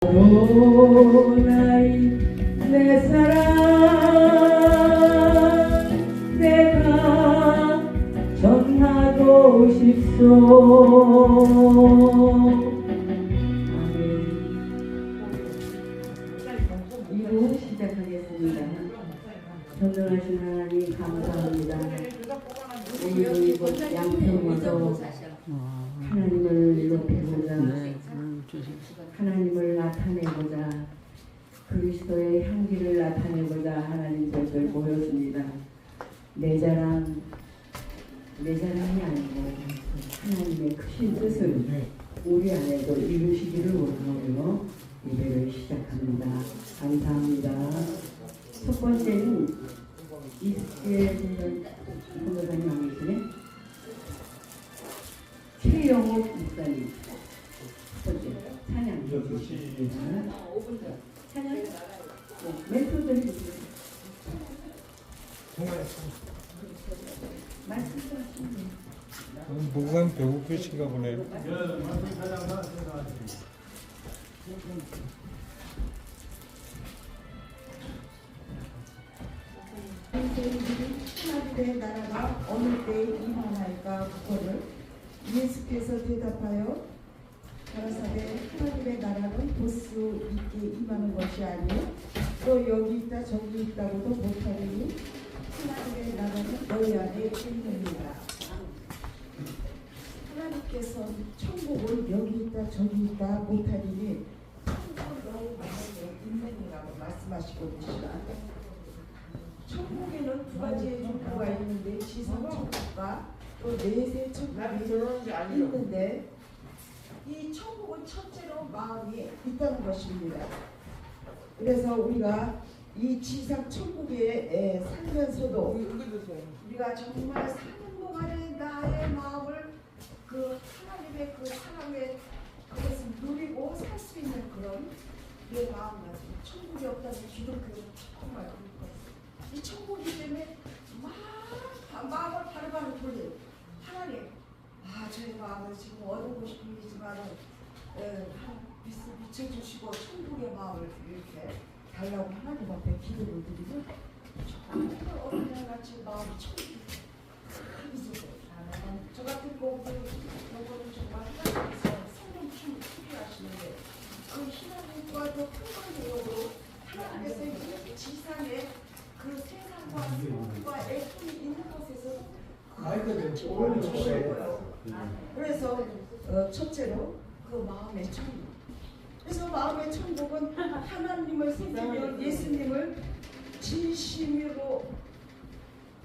아도나이 내 사랑 내가 전하고 싶소. 이부 시작하겠습니다. 전능하신 하나님 감사합니다. 오늘도 이곳 양평에서 하나님을 높이고자 하나님을 나타내고자 그리스도의 향기를 나타내고자 하나님 곁을 모였습니다. 내 자랑이 아니고 하나님의 크신 뜻을 우리 안에도 이루시기를 원하며 예배를 시작합니다. 감사합니다. 첫 번째는 이스라엘 선교사님 안 계시네? 최영옥 목사님 첫 번째 찬양 해주시겠습니다. 찬양 멘트 드리겠습니다. 말씀하시면 목사님 배고프신가 보네요. 하나님의 나라가 어느 때에 임하나이까 그거를 예수께서 대답하여 가라사대 하나님의 나라는 볼수 있게 임하는 것이 아니요 또 여기 있다 저기 있다고도 못하리니 하나님의 나라는 너희 안에 있느니라. 하나님께서 천국을 여기 있다 저기 있다 못하리니 천국은 너희 안에 있느니라고 말씀하시고 계시다. 천국에는 두 가지의 천국가 있는데 지상 천국과 또 내세 천국이 있는데 이 천국은 첫째로 마음이 있다는 것입니다. 그래서 우리가 이 지상 천국에 살면서도 우리가 정말 사는 동안에 나의 마음을 그 하나님의 그 사랑의 그것을 누리고 살 수 있는 그런 내 마음 같은 천국이 없다는 기독교는 정말 이 천국이기 때문에 마음을 바로바로 돌려요. 하나님, 저의 마음을 지금 얻고 싶은 이지만은 빛을 비춰주시고 천국의 마음을 이렇게 달라고 하나님 앞에 기도를 드리면 정말 어린애 같이 마음이 천국이 저 같은 요거는 정말 하나님께서 성령 춤을 소개하시는데 그 희망과 더 큰 내용으로 하나님께서 이 지상에 그 세상과 세상과 애통이 있는 곳에서 큰 축복을 주시는 거예요. 그래서 첫째로 그 마음의 천국. 그래서 마음의 천국은 하나님을 섬기며 예수님을 진심으로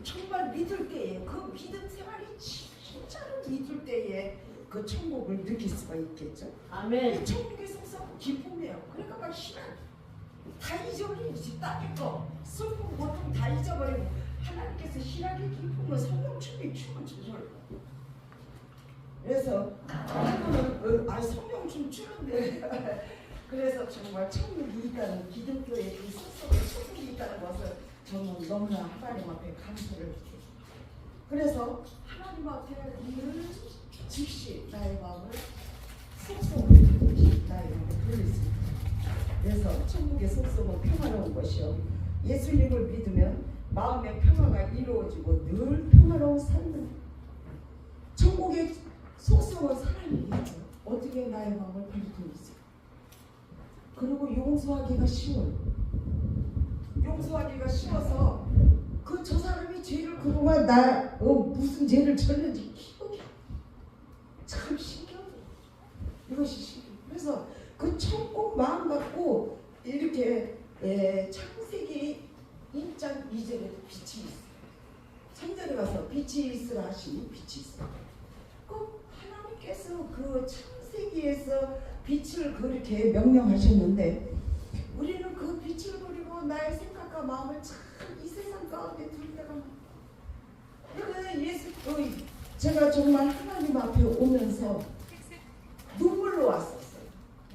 정말 믿을 때에 그 믿음 생활이 진짜로 믿을 때에 그 천국을 느낄 수가 있겠죠. 아멘. 이 천국의 속삭 기쁨이에요. 그러니까 막 희망 다 잊어버리지 땅의 거 슬픔 고통 다 잊어버리고 하나님께서 희락의 기쁨을 성령춤이 춤을 주셔요. 그래서 여러분은 성령춤 추는데 그래서 정말 천국이 있다는 기독교의 그 속속에 천국이 있다는 것을 저는 너무나 하나님 앞에 감사를 드려요. 그래서 하나님 앞에 늘 즉시 나의 마음을 속속으로 나의 마음을 돌리습니다. 그래서 천국의 속속은 평화로운 것이요 예수님을 믿으면 마음의 평화가 이루어지고 늘 평화로운 삶을 천국의 속속은 사랑이겠죠. 어떻게 나의 마음을 빨리 돌리지? 그리고 용서하기가 쉬워요. 용서하기가 쉬워서 그 저 사람이 죄를 그동안 무슨 죄를 졌는지 기억이 참 신기해요. 이것이 신기해요. 그래서 그 천국 마음 갖고 이렇게 창세기 1장 2절에도 빛이 있어요. 3절에 가서 빛이 있으라 하시니 빛이 있어요. 그 하나님께서 그 창세기에서 빛을 그렇게 명령하셨는데 우리는 그 빛을 버리고 나의 생각과 마음을 참 이 세상 가운데 둘 때가 제가 정말 하나님 앞에 오면서 눈물로 왔었어요.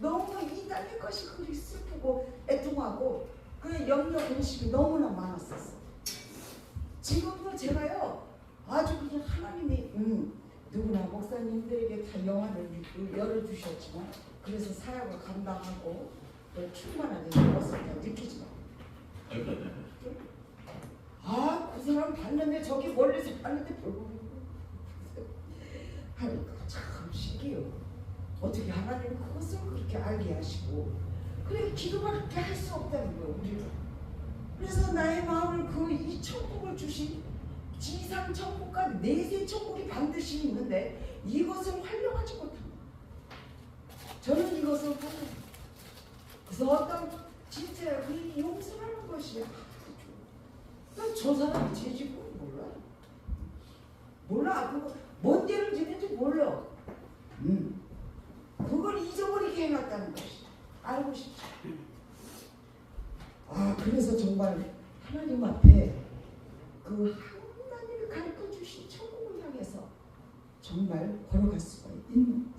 너무 이 땅의 것이 그리 슬프고 애통하고 그 염려 근심이 너무나 많았었어요. 지금도 제가요 아주 그냥 하나님이 누구나 목사님들에게 다 영안을 열어주셨지만 그래서 사역을 감당하고 너 충만하게 먹었을 때 느끼지 마. 아, 그 사람 봤는데 저기 멀리서 봤는데 별거 하니까 참 신기해요. 어떻게 하나님 그것을 그렇게 알게 하시고 그래 기도밖에 할 수 없다는 거예요 우리는. 그래서 나의 마음을 그 이 천국을 주신 지상 천국과 내세 천국이 반드시 있는데 이것을 활용하지 못합니다. 저는 이것을 보고 그래서 어떤 진짜 그 용서하는 것이 저 사람이 죄짓고 몰라 그거 뭔 죄를 짓는지 몰라. 그걸 잊어버리게 해놨다는 것이 알고 싶죠. 아 그래서 정말 하나님 앞에 그 하나님이 가르쳐 주신 천국을 향해서 정말 걸어갈 수가 있는 것입니다.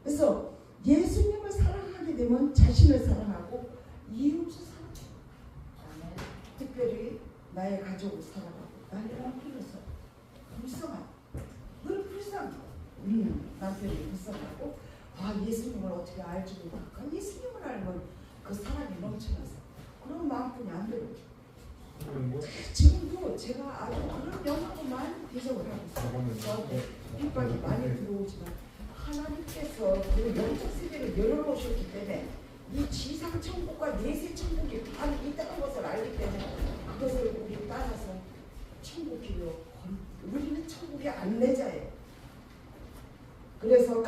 그래서 예수님을 사랑하게 되면 자신을 사랑하고 이웃을 사랑해요. 특별히 나의 가족을 사랑하고 나의 남편을 사랑하고 불쌍한 늘 불쌍해. 남편이 불쌍하고 아 예수님을 어떻게 알지 못할까? 예수님을 알면 그 사랑이 넘쳐나서 그런 마음뿐이 안 들어요. 지금도 제가 아주 그런 영역을 많이 대적을 하고 있어요. 핍박이 많이 들어오지만 하나님께서 그 영적 세계를 열어놓으셨기 때문에 이 지상 천국과 내세 천국이 바로 있다는 것을 알기 때문에 그것을 우리 따라서 천국 길로 우리는 천국의 안내자예요. 그래서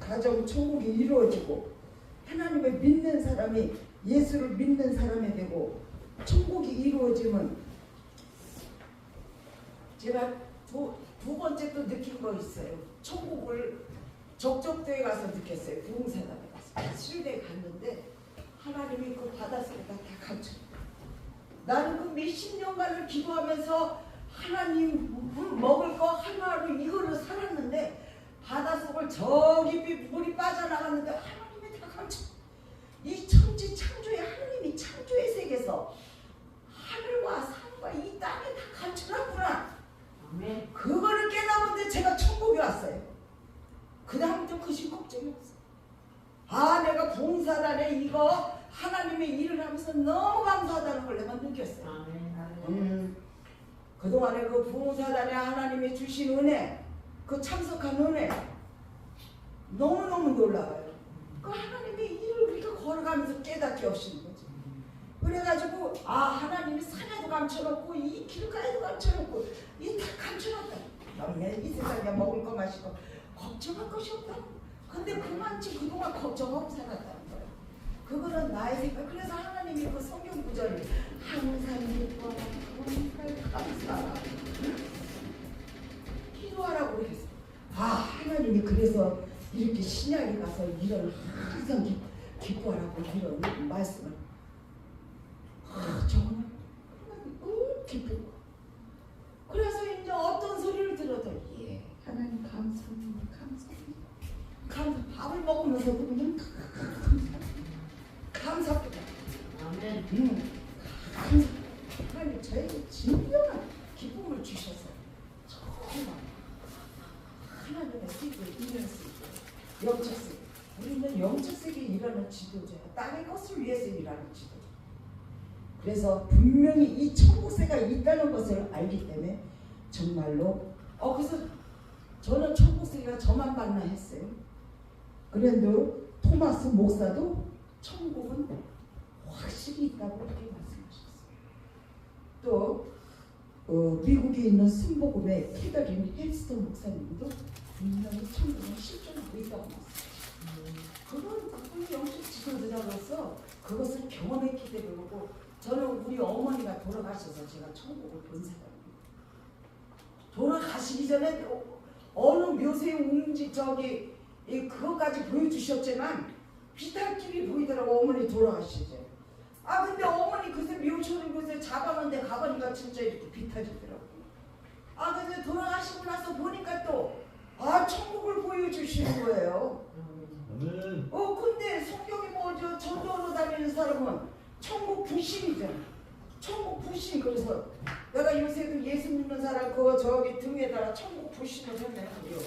가정 천국이 이루어지고 하나님을 믿는 사람이 예수를 믿는 사람이 되고 천국이 이루어지면 제가 두 번째 또 느낀 거 있어요. 천국을 적적도에 가서 느꼈어요. 부흥사단에 가서 수련회에 갔는데 하나님이 그 바닷속에다 다 감춰. 나는 그 몇십 년간을 기도하면서 하나님 먹을 거 하나로 이거로 살았는데 바닷속을 저 깊이 물이 빠져나갔는데 하나님이 다 감춰. 이 천지 창조의 하나님이 창조의 세계에서 하늘과 산과 이 땅에 다 감춰놨구나. 그거를 깨달았는데 제가 천국에 왔어요. 그 다음부터 그것이 걱정이 없어요. 아 내가 봉사단에 이거 하나님의 일을 하면서 너무 감사하다는 걸 내가 느꼈어요. 그동안에 그 봉사단에 하나님이 주신 은혜 그 참석한 은혜 너무너무 놀라워요. 그 하나님의 일을 우리가 걸어가면서 깨닫게 하시는 거죠. 그래가지고 아 하나님이 산에도 감춰놓고 이 길가에도 감춰놓고 이 다 감춰놨다. 너네 이 세상에 먹을 거 마실 거 걱정할 것이 없다. 근데 그만치 그동안 걱정하고 살았다는 거예요. 그거는 나의 생각. 그래서 하나님이 그 성경 구절을 항상 기뻐하라 항상 감사하라 기도하라고 했어요. 아 하나님이 그래서 이렇게 신약에 가서 이런 항상 기뻐하라고 이런 말씀을 저거는 하나님 기쁘고 그래서 이제 어떤 소리를 들어도 예 하나님 감사합니다 감사 밥을 먹으면서도 그냥 감사합니다 아멘 감사 하나님 저에게 진정한 기쁨을 주셔서 정말 하나님의 세계에 일할 수 있고 영적 세계 우리는 영적 세계에 일하는 지도자야. 땅의 것을 위해서 일하는 지도자. 그래서 분명히 이 천국세가 있다는 것을 알기 때문에 정말로 그래서 저는 천국세가 저만 봤나 했어요. 그런데 토마스 목사도 천국은 확실히 있다고 그렇게 말씀하셨어요. 또 미국에 있는 순복음의 캐더린 헬스턴 목사님도 분명히 천국은 실존하고 있다고 말씀하셨어요. 그건 영적 지도자로서 그것을 경험했기 때문에 그러고 저는 우리 어머니가 돌아가셔서 제가 천국을 본 사람입니다. 돌아가시기 전에 어느 묘세의 그것까지 보여주셨지만 비탈길이 보이더라고. 어머니 돌아가시죠. 근데 어머니 그새 묘초를 그새 잡아놓는데 가보니까 진짜 이렇게 비탈이더라고. 근데 돌아가시고 나서 보니까 또 천국을 보여주시는 거예요. 근데 성경이 뭐죠? 전도로 다니는 사람은 천국 불신이잖아. 천국 불신. 그래서 내가 요새도 예수 믿는 사람 그거 저기 등에다가 천국 불신을 설명해요.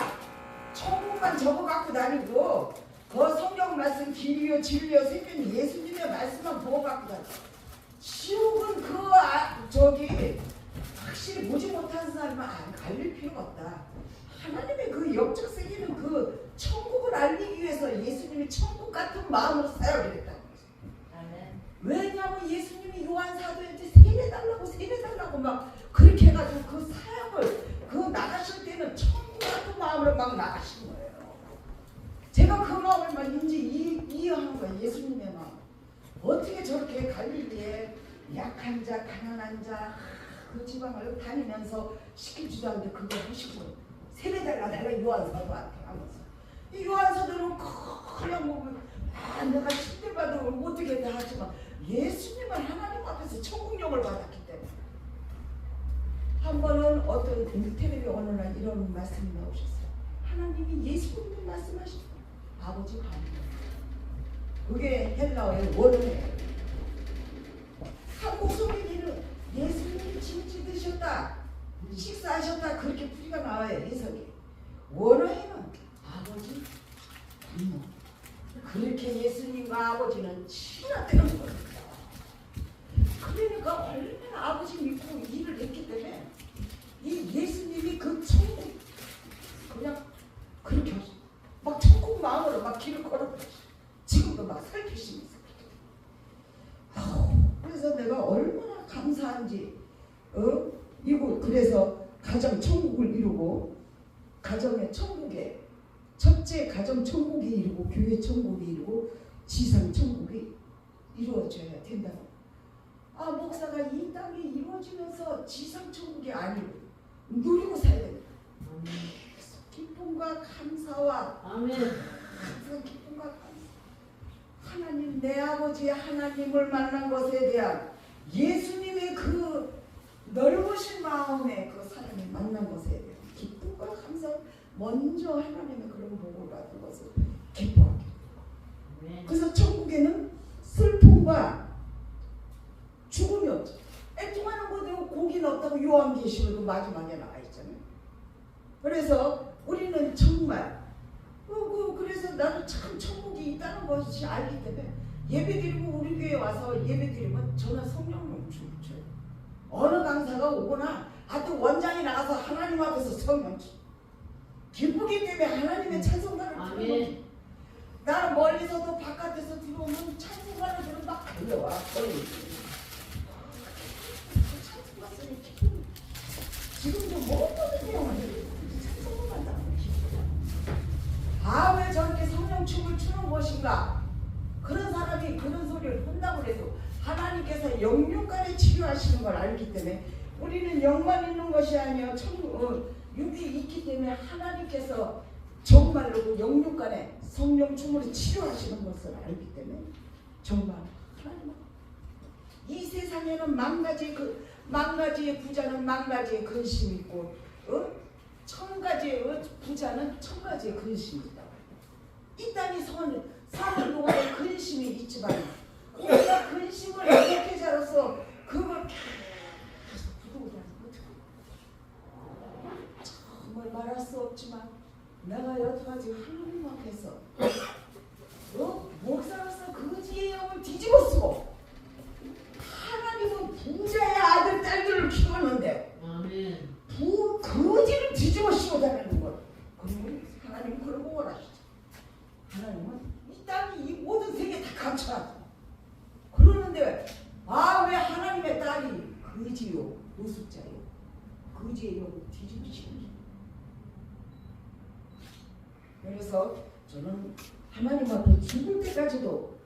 천국만 적어 갖고 다니고 그 성경 말씀 길이요 진리요 생명이 예수님의 말씀만 보고 갖고 가요. 지옥은 저기 확실히 보지 못하는 사람은 안 갈릴 필요가 없다. 하나님의 그 영적 세계는 그 천국을 알리기 위해서 예수님이 천국 같은 마음으로 사역을 했다는 거죠. 왜냐하면 예수님이 요한 사도한테 세례달라고 막 그렇게 해가지고 그 사역을 그 나가실 때는 천국 같은 마음으로 막 나가신 거예요. 제가 그 마음을 막 이제 이해하는 거예요. 예수님의 마음. 어떻게 저렇게 갈릴리에 약한 자, 가난한 자, 그 지방을 다니면서 시켜주지 않는데 그거 하시고 세례달라 요한사도한테 하면서 이 요한사도는 그냥 뭐 내가 침대받으면 어떻게 다 하지만 예수님은 하나님 앞에서 천국령을 받았기 때문에 한 번은 어떤 텔레비 어느 날 이런 말씀이 나오셨어요. 하나님이 예수님이 말씀하신 아버지 하나님. 그게 헬라어의 원어예요. 한국 소리기는 예수님이 김치 드셨다, 식사하셨다 그렇게 풀이가 나와요. 해석이. 원어에는 아버지, 부모. 그렇게 예수님과 아버지는 친하다는 겁니다. 그러니까 얼마나 아버지 믿고 일을 했기 때문에 이 예수님이 그 천국 그냥 그렇게 막 천국 마음으로 막 길을 걸어 지금도 막 살피시면서 그래서 내가 얼마나 감사한지 이거 그래서 가정 천국을 이루고 가정의 천국에 첫째 가정 천국이 이루고 교회 천국이 이루고 지상 천국이 이루어져야 된다고. 목사가 이 땅이 이루어지면서 지상 천국이 아니고 누리고 살아야 된다. 기쁨과 감사와 항상 기쁨과 감사. 하나님 내 아버지 하나님을 만난 것에 대한 예수님의 그 넓으신 마음에 그 사람이 만난 것에 대한 기쁨과 감사. 먼저 하나님의 그런 복을 받은 것을 기뻐하게. 그래서 천국에는 슬픔과 죽음이 없죠. 애통하는 것도 고기는 없다고 요한계시록도 마지막에 나와 있잖아요. 그래서 우리는 정말 그래서 나도 참 천국이 있다는 것이 알기 때문에 예배드리고 우리 교회 와서 예배드리면 저는 성령을 주죠. 어느 강사가 오거나 또 원장이 나가서 하나님 앞에서 성령 주. 기쁘기 때문에 하나님의 찬송가를 부르는 나는 멀리서도 바깥에서 들어오면 찬송가를 들으면 막 달려와. 찬송가 쓰니 기쁨. 지금도 모든 내용을 찬송가만 나오면 기쁘다. 왜 저렇게 성령춤을 추는 것인가? 그런 사람이 그런 소리를 한다고 해도 하나님께서 영육간에 치료하시는 걸 알기 때문에 우리는 영만 있는 것이 아니라 육이 있기 때문에 하나님께서 정말로 영육간에 성령춤으로 치료하시는 것을 알기 때문에 정말 하나님 이 세상에는 만가지의 부자는 만가지의 근심이 있고 천가지의 부자는 천가지의 근심이 있다. 이 땅이 사는 동안에 근심이 있지만 우리가 근심을 목회자로서 그걸 계속 부르고 정말 말할 수 없지만 내가 여태까지 하나님 앞에서 목사로서 거지의 영을 뒤집어 쓰고 하나님은 부자의 아들 딸들을 키웠는데 거지를 뒤집어 씌워 다니는 것. 그러면 하나님은 그런 거 원하시죠. 하나님은 이 땅이 이 모든 세계 다 감춰놨다. 그러는데 왜 하나님의 딸이 거지요 노숙자요 거지의 영을 뒤집으시는. 그래서 저는 하나님 앞에 죽을 때까지도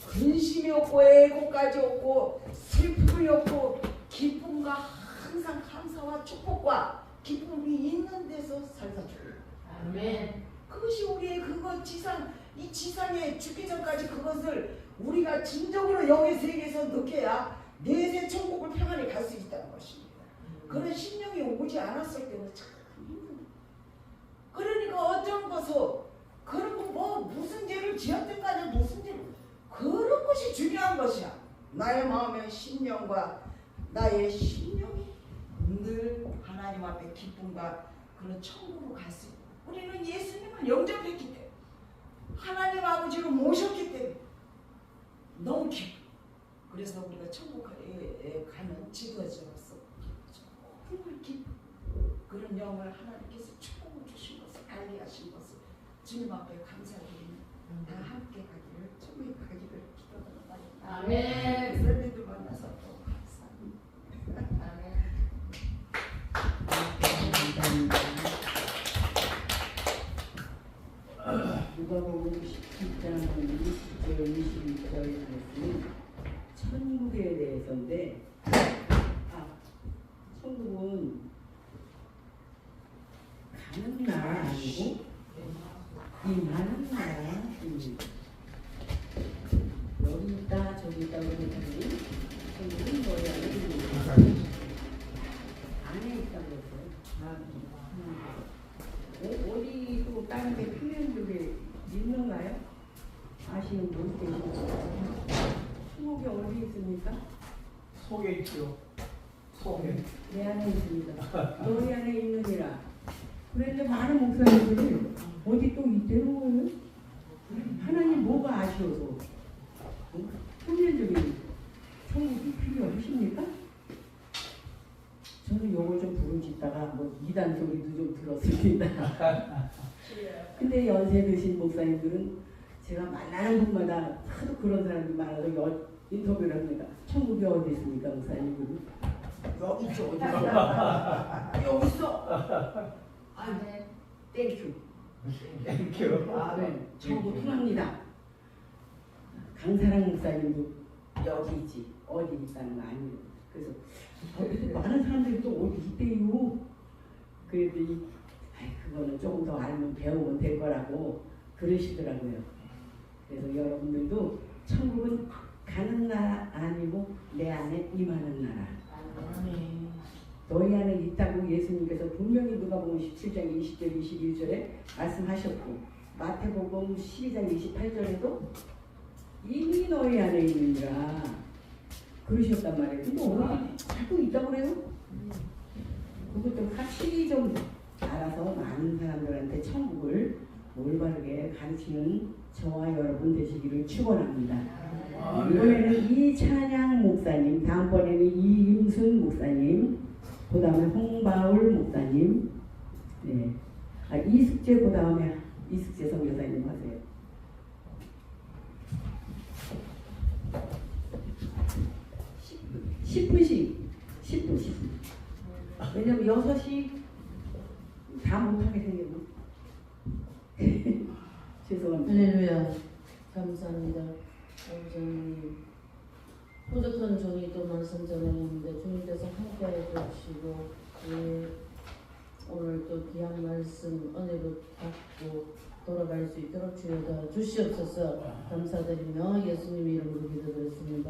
근심이 없고 애고까지 없고 슬픔이 없고 기쁨과 항상 감사와 축복과 기쁨이 있는 데서 살다 죽어요. 아멘. 그것이 우리의 이 지상에 죽기 전까지 그것을 우리가 진정으로 영의 세계에서 느껴야 내세 천국을 평안히 갈 수 있다는 것입니다. 그런 심령이 오지 않았을 때는 참 힘듭니다. 그러니까 어떤 것을 그런 거 무슨 죄를 지었든 간에 무슨 죄를 그런 것이 중요한 것이야. 나의 마음의 심령과 나의 심령이 늘 하나님 앞에 기쁨과 그런 천국으로 갈 수 있고 우리는 예수님을 영접했기 때문에 하나님 아버지를 모셨기 때문에 너무 깊어. 그래서 우리가 천국에 가는 지도자로서 정말 깊어. 그런 영을 하나님께서 축복을 주신 것을 알게 하신 것을 주님 앞에 감사드리며 다 함께 가기를 천국에 가기를 기도합니다. 아멘. 셀리도 만나서 또 감사합니다. 누가복음 17장 20절 22절 말씀은 천국에 대해서인데, 천국은 가는 나라 아니고 임하는 나라입니다. 여기 있다 저기 있다 그러더니 천국은 너희 안에 있다고 했어요. 어디 또 다른 데 표현 쪽에 있는가요? 아시는 분 계시나요? 천국이 어디 있습니까? 속에 있죠. 속에. 내 안에 있습니다. 너희 안에 있느니라. 그런데 많은 목사님들이 어디 또 있다는 거예요? 하나님 뭐가 아쉬워서 현실적인 천국이 필요하십니까? 저는 요걸 좀 부르짖다가 뭐 이단 소리도 좀 들었습니다. 근데 연세 드신 목사님들은 제가 만나는 분마다 하도 그런 사람이 많아서 인터뷰를 합니다. 천국이 어디 있습니까, 목사님들은? 여기 있죠, 어디 있어? 여기 있어. 아, 땡큐. 땡큐. 네, 천국 통합니다. 강사랑 목사님도 여기 있지, 어디 있다는 거 아니에요. 그래서 많은 사람들이 또 어디 있대요. 그랬더니 그거는 조금 더 알면 배우면 될 거라고 그러시더라고요. 그래서 여러분들도 천국은 가는 나라 아니고 내 안에 임하는 나라. 너희 안에 있다고 예수님께서 분명히 누가복음 17장 20절 21절에 말씀하셨고, 마태복음 12장 28절에도 이미 너희 안에 있느니라 그러셨단 말이에요. 근데 어디 자꾸 있다고 그래요? 그것도 확실히 좀 알아서 많은 사람들한테 천국을 올바르게 가르치는 저와 여러분 되시기를 축원합니다. 이번에는 이찬양 목사님, 다음번에는 이임순 목사님, 그 다음에 홍바울 목사님, 네, 이숙재, 그 다음에 이숙재 선교사님 하세요. (10분씩) 10분. 왜냐면 6시 다 못하게 생겼네. 죄송합니다. 할렐루야. 감사합니다. 우선 부족한 종이 또 말씀 전했는데 주님께서 함께해 주시고, 오늘 또 귀한 말씀 은혜로 받고 돌아갈 수 있도록 주여 주시옵소서. 감사드리며 예수님 이름으로 기도드렸습니다.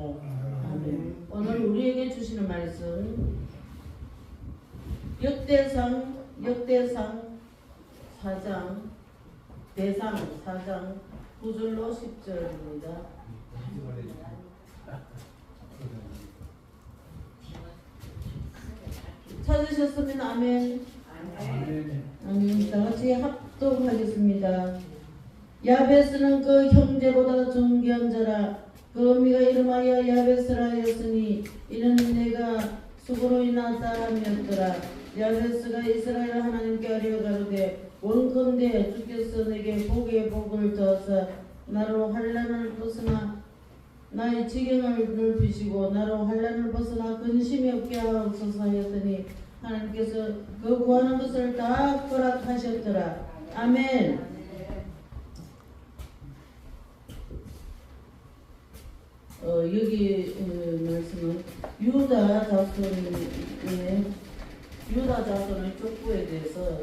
아멘. 오늘 우리에게 주시는 말씀 역대상 4장 대상 4장 9절로 10절입니다. 찾으셨으면 아멘. 아멘. 다 같이 합독하겠습니다. 야베스는 그 형제보다 존귀한 자라. 그 어미가 이름하여 야베스라 하였으니 이는 내가 수고로 인한 사람이었더라. 야베스가 이스라엘 하나님께 아뢰어 가로되 원컨대 주께서 내게 복에 복을 더하사 나로 환난을 벗으나 나의 지경을 넓히시고 나로 환난을 벗으나 근심이 없게 하옵소서 하였더니 하나님께서 그 구하는 것을 다 허락하셨더라. 아멘. 여기 말씀은 유다 자손의 족보에 대해서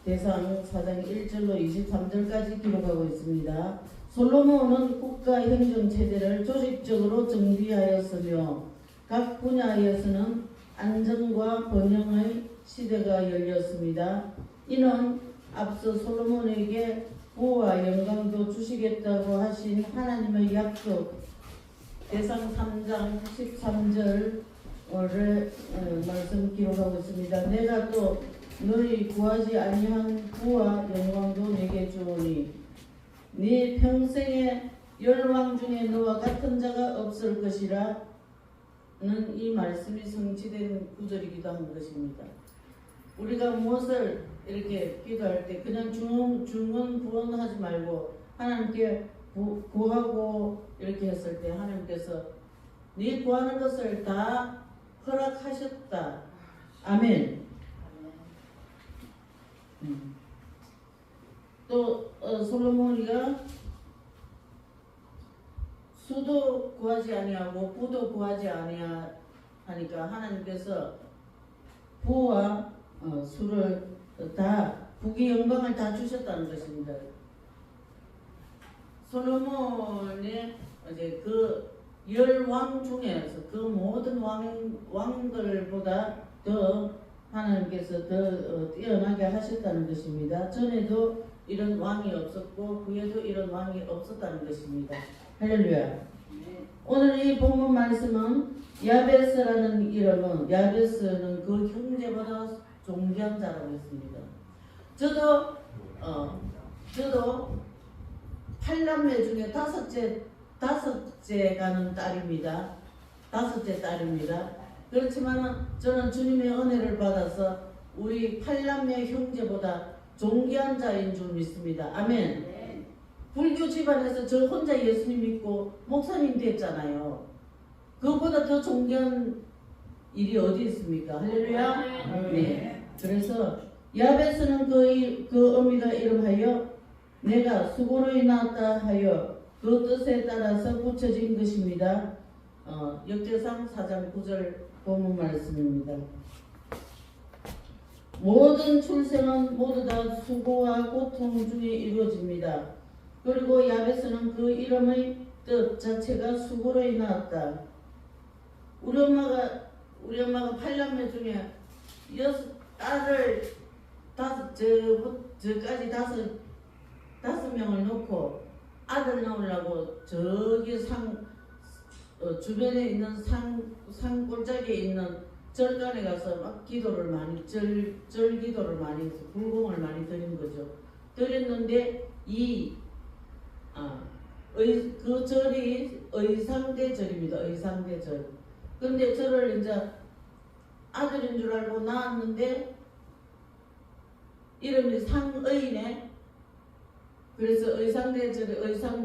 대상 4장 1절로 23절까지 기록하고 있습니다. 솔로몬은 국가 행정 체제를 조직적으로 정비하였으며 각 분야에서는 안정과 번영의 시대가 열렸습니다. 이는 앞서 솔로몬에게 부와 영광도 주시겠다고 하신 하나님의 약속 대상 3장 13절을 말씀 기록하고 있습니다. 내가 또 너희 구하지 아니한 부와 영광도 내게 주오니 네 평생에 열왕 중에 너와 같은 자가 없을 것이라는 이 말씀이 성취된 구절이기도 한 것입니다. 우리가 무엇을 이렇게 기도할 때 그냥 중언부언하지 말고 하나님께 구하고 이렇게 했을 때 하나님께서 네 구하는 것을 다 허락하셨다. 아멘. 또 솔로몬이가 수도 구하지 아니하고 부도 구하지 아니하니까 하나님께서 부와 수를 다 부귀 영광을 다 주셨다는 것입니다. 솔로몬의 이제 그 10왕 중에서 그 모든 왕들보다 더 하나님께서 더 뛰어나게 하셨다는 것입니다. 전에도 이런 왕이 없었고 후에도 이런 왕이 없었다는 것입니다. 할렐루야. 오늘 이 본문 말씀은 야베스라는 이름은 야베스는 그 형제보다 존귀한 자라고 했습니다. 저도 8남매 중에 다섯째가는 딸입니다. 다섯째 딸입니다. 그렇지만 저는 주님의 은혜를 받아서 우리 8남매 형제보다 존귀한 자인 줄 믿습니다. 아멘. 불교 집안에서 저 혼자 예수님 믿고 목사님 됐잖아요. 그것보다 더 존귀한 일이 어디 있습니까? 할렐루야. 네. 그래서 야베스는 그 어미가 이름하여 내가 수고로 인하였다 하여 그 뜻에 따라서 붙여진 것입니다. 역대상 4장 9절 본문 말씀입니다. 모든 출생은 모두 다 수고와 고통 중에 이루어집니다. 그리고 야베스는 그 이름의 뜻 자체가 수고로 인하였다. 우리 엄마가 8남매 중에 딸을 저까지 다섯 명을 놓고 아들 낳으려고 저기 주변에 있는 산골짜기에 있는 절간에 가서 막 기도를 많이 기도를 많이 해서 불공을 많이 드린 거죠. 드렸는데 그 절이 의상대절입니다. 의상대절. 근데 저를 이제 아들인 줄 알고 낳았는데 이름이 상의네. 그래서 의상대절에서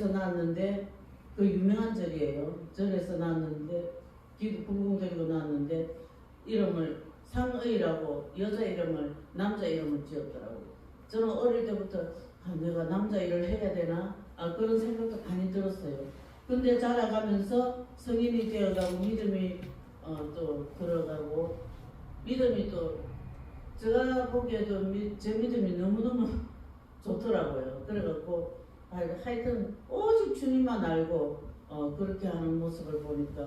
낳았는데 그 유명한 절이에요. 절에서 낳았는데 기도 불공 드리고 낳았는데 이름을 상의라고 여자 이름을 남자 이름을 지었더라고요. 저는 어릴 때부터 내가 남자 일을 해야 되나 그런 생각도 많이 들었어요. 근데 자라가면서 성인이 되어가고 믿음이 또 들어가고 믿음이 또 제가 보기에도 제 믿음이 너무너무 좋더라고요. 그래갖고 하여튼 오직 주님만 알고 그렇게 하는 모습을 보니까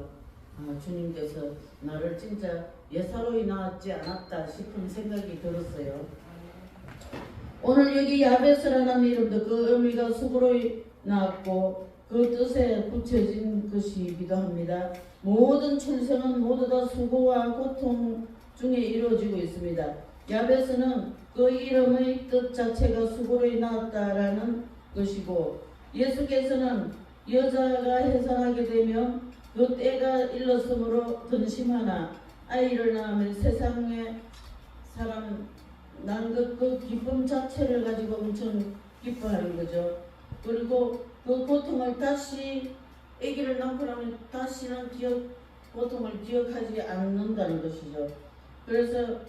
주님께서 나를 진짜 예사로이 낳았지 않았다 싶은 생각이 들었어요. 오늘 여기 야베스라는 이름도 그 의미가 수고로 낳았고 그 뜻에 붙여진 것이기도 합니다. 모든 출생은 모두 다 수고와 고통 중에 이루어지고 있습니다. 야베스는 그 이름의 뜻 자체가 수고로 낳았다라는 것이고 예수께서는 여자가 해산하게 되면 그 때가 일렀으므로 근심하나 아이를 낳으면 세상에 사람 난 그 기쁨 자체를 가지고 엄청 기뻐하는 거죠. 그리고 그 고통을 다시 아기를 낳고 나면 다시는 고통을 기억하지 않는다는 것이죠. 그래서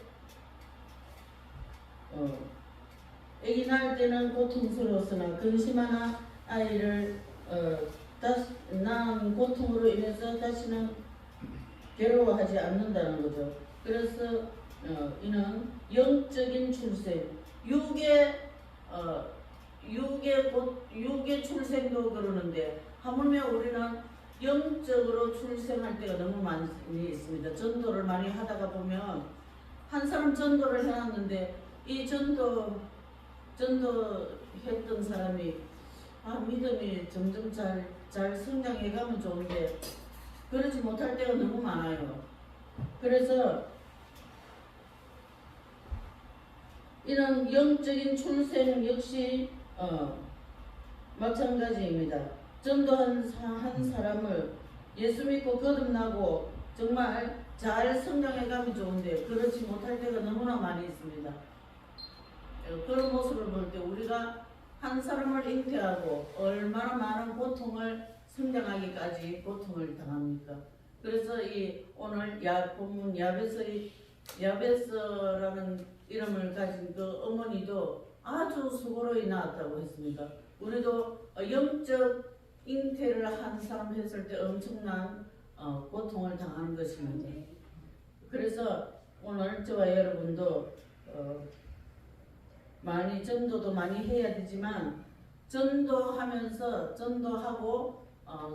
아기 낳을 때는 고통스러웠으나 근심하나 아이를 낳은 고통으로 인해서 다시는 괴로워하지 않는다는 거죠. 그래서 이는 영적인 출생, 육의 출생도 그러는데 하물며 우리는 영적으로 출생할 때가 너무 많이 있습니다. 전도를 많이 하다가 보면 한 사람 전도를 해놨는데 이 전도했던 사람이 믿음이 점점 잘 성장해가면 좋은데 그러지 못할 때가 너무 많아요. 그래서 이런 영적인 출생 역시 마찬가지입니다. 전도한 한 사람을 예수 믿고 거듭나고 정말 잘 성장해가면 좋은데 그렇지 못할 때가 너무나 많이 있습니다. 그런 모습을 볼 때 우리가 한 사람을 잉태하고 얼마나 많은 고통을 성장하기까지 고통을 당합니까? 그래서 이 오늘 본문 야베스라는 이름을 가진 그 어머니도 아주 수고로이 낳았다고 했습니다. 우리도 영적 잉태를 한 사람 했을 때 엄청난 고통을 당하는 것입니다. 그래서 오늘 저와 여러분도 많이 전도도 많이 해야 되지만 전도하면서 전도하고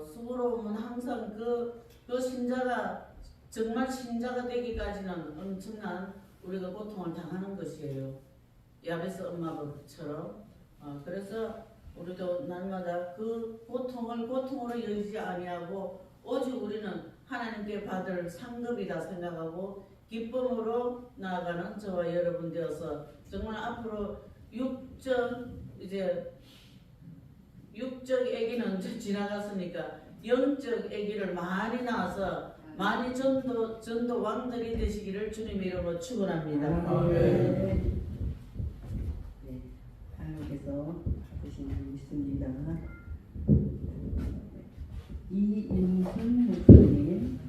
수고로움은 항상 그 신자가 정말 신자가 되기까지는 엄청난 우리가 고통을 당하는 것이에요. 야베스 엄마처럼. 그래서 우리도 날마다 그 고통을 고통으로 여기지 아니하고 오직 우리는 하나님께 받을 상급이다 생각하고 기쁨으로 나아가는 저와 여러분 되어서 정말 앞으로 육적 아기는 지나갔으니까 영적 아기를 많이 낳아서 많이 전도 왕들이 되시기를 주님 이름으로 축원합니다. 아멘. 네, 하나님께서 받으시는 믿습니다. 이인순 목사님,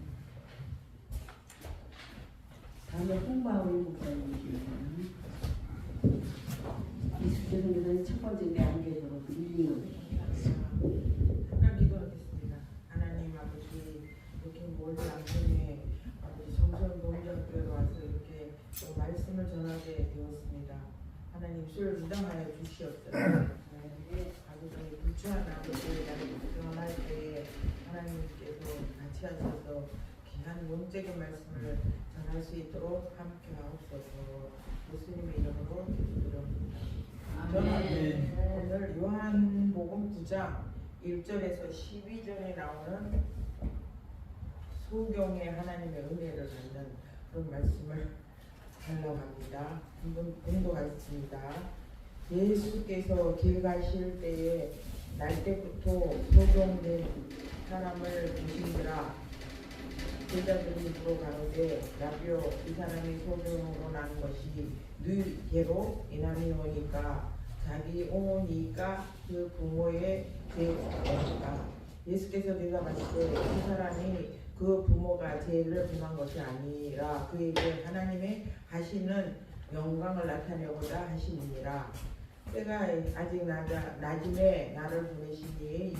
다음에 홍바울 목사님입니다. 이수재 선교사님 첫 번째 안 계셔서 일링을. 잠깐 기도하겠습니다. 하나님 아버지, 이렇게 멀지 않게 아버지 정선 농장교회 와서 이렇게 또 말씀을 전하게 되었습니다. 하나님 수요를 무당하여 주시옵소서. 아버지 불주한 아버지에 전할 때에 하나님께서 같이 하셔서 귀한 영적인 말씀을 전할 수 있도록 함께 하옵소서. 예수님의 이름으로 기도드립니다. 저는 오늘 요한복음 9장 1절에서 12절에 나오는 소경의 하나님의 은혜를 받는 그런 말씀을 하려고 합니다. 한번 공독하겠습니다. 예수께서 길 가실 때에 날 때부터 소경된 사람을 보시니라. 제자들이 물어 가로되 라비오, 이 사람이 소경으로 난 것이 누이게로 이남이오니까 자기 어머니가 그 부모의 죄입니까? 예수께서 대답하시되 이 사람이 그 부모가 죄를 범한 것이 아니라 그에게 하나님의 하시는 영광을 나타내고자 하심이니라. 때가 아직 낮음에 나를 보내시니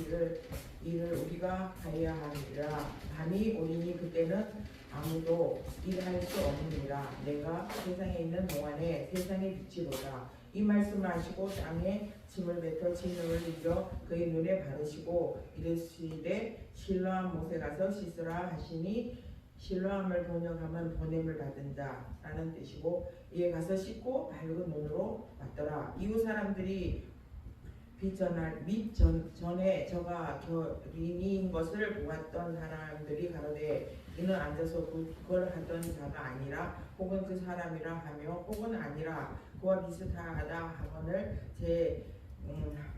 이를 우리가 가야 하리라. 밤이 오리니 그때는 아무도 일할 수 없느니라. 내가 세상에 있는 동안에 세상의 빛이로다. 이 말씀을 하시고 땅에 짐을 뱉어 진흙을 이겨 그의 눈에 바르시고 이르시되 실로암 못에 가서 씻으라 하시니 실로암을 번역하면 보냄을 받은 자라는 뜻이고 이에 가서 씻고 밝은 눈으로 왔더라. 이후 사람들이 전에 저가 결인인 것을 보았던 사람들이 가로되 이는 앉아서 그걸 하던 자가 아니라 혹은 그 사람이라 하며 혹은 아니라 그와 비슷하다 하거늘 제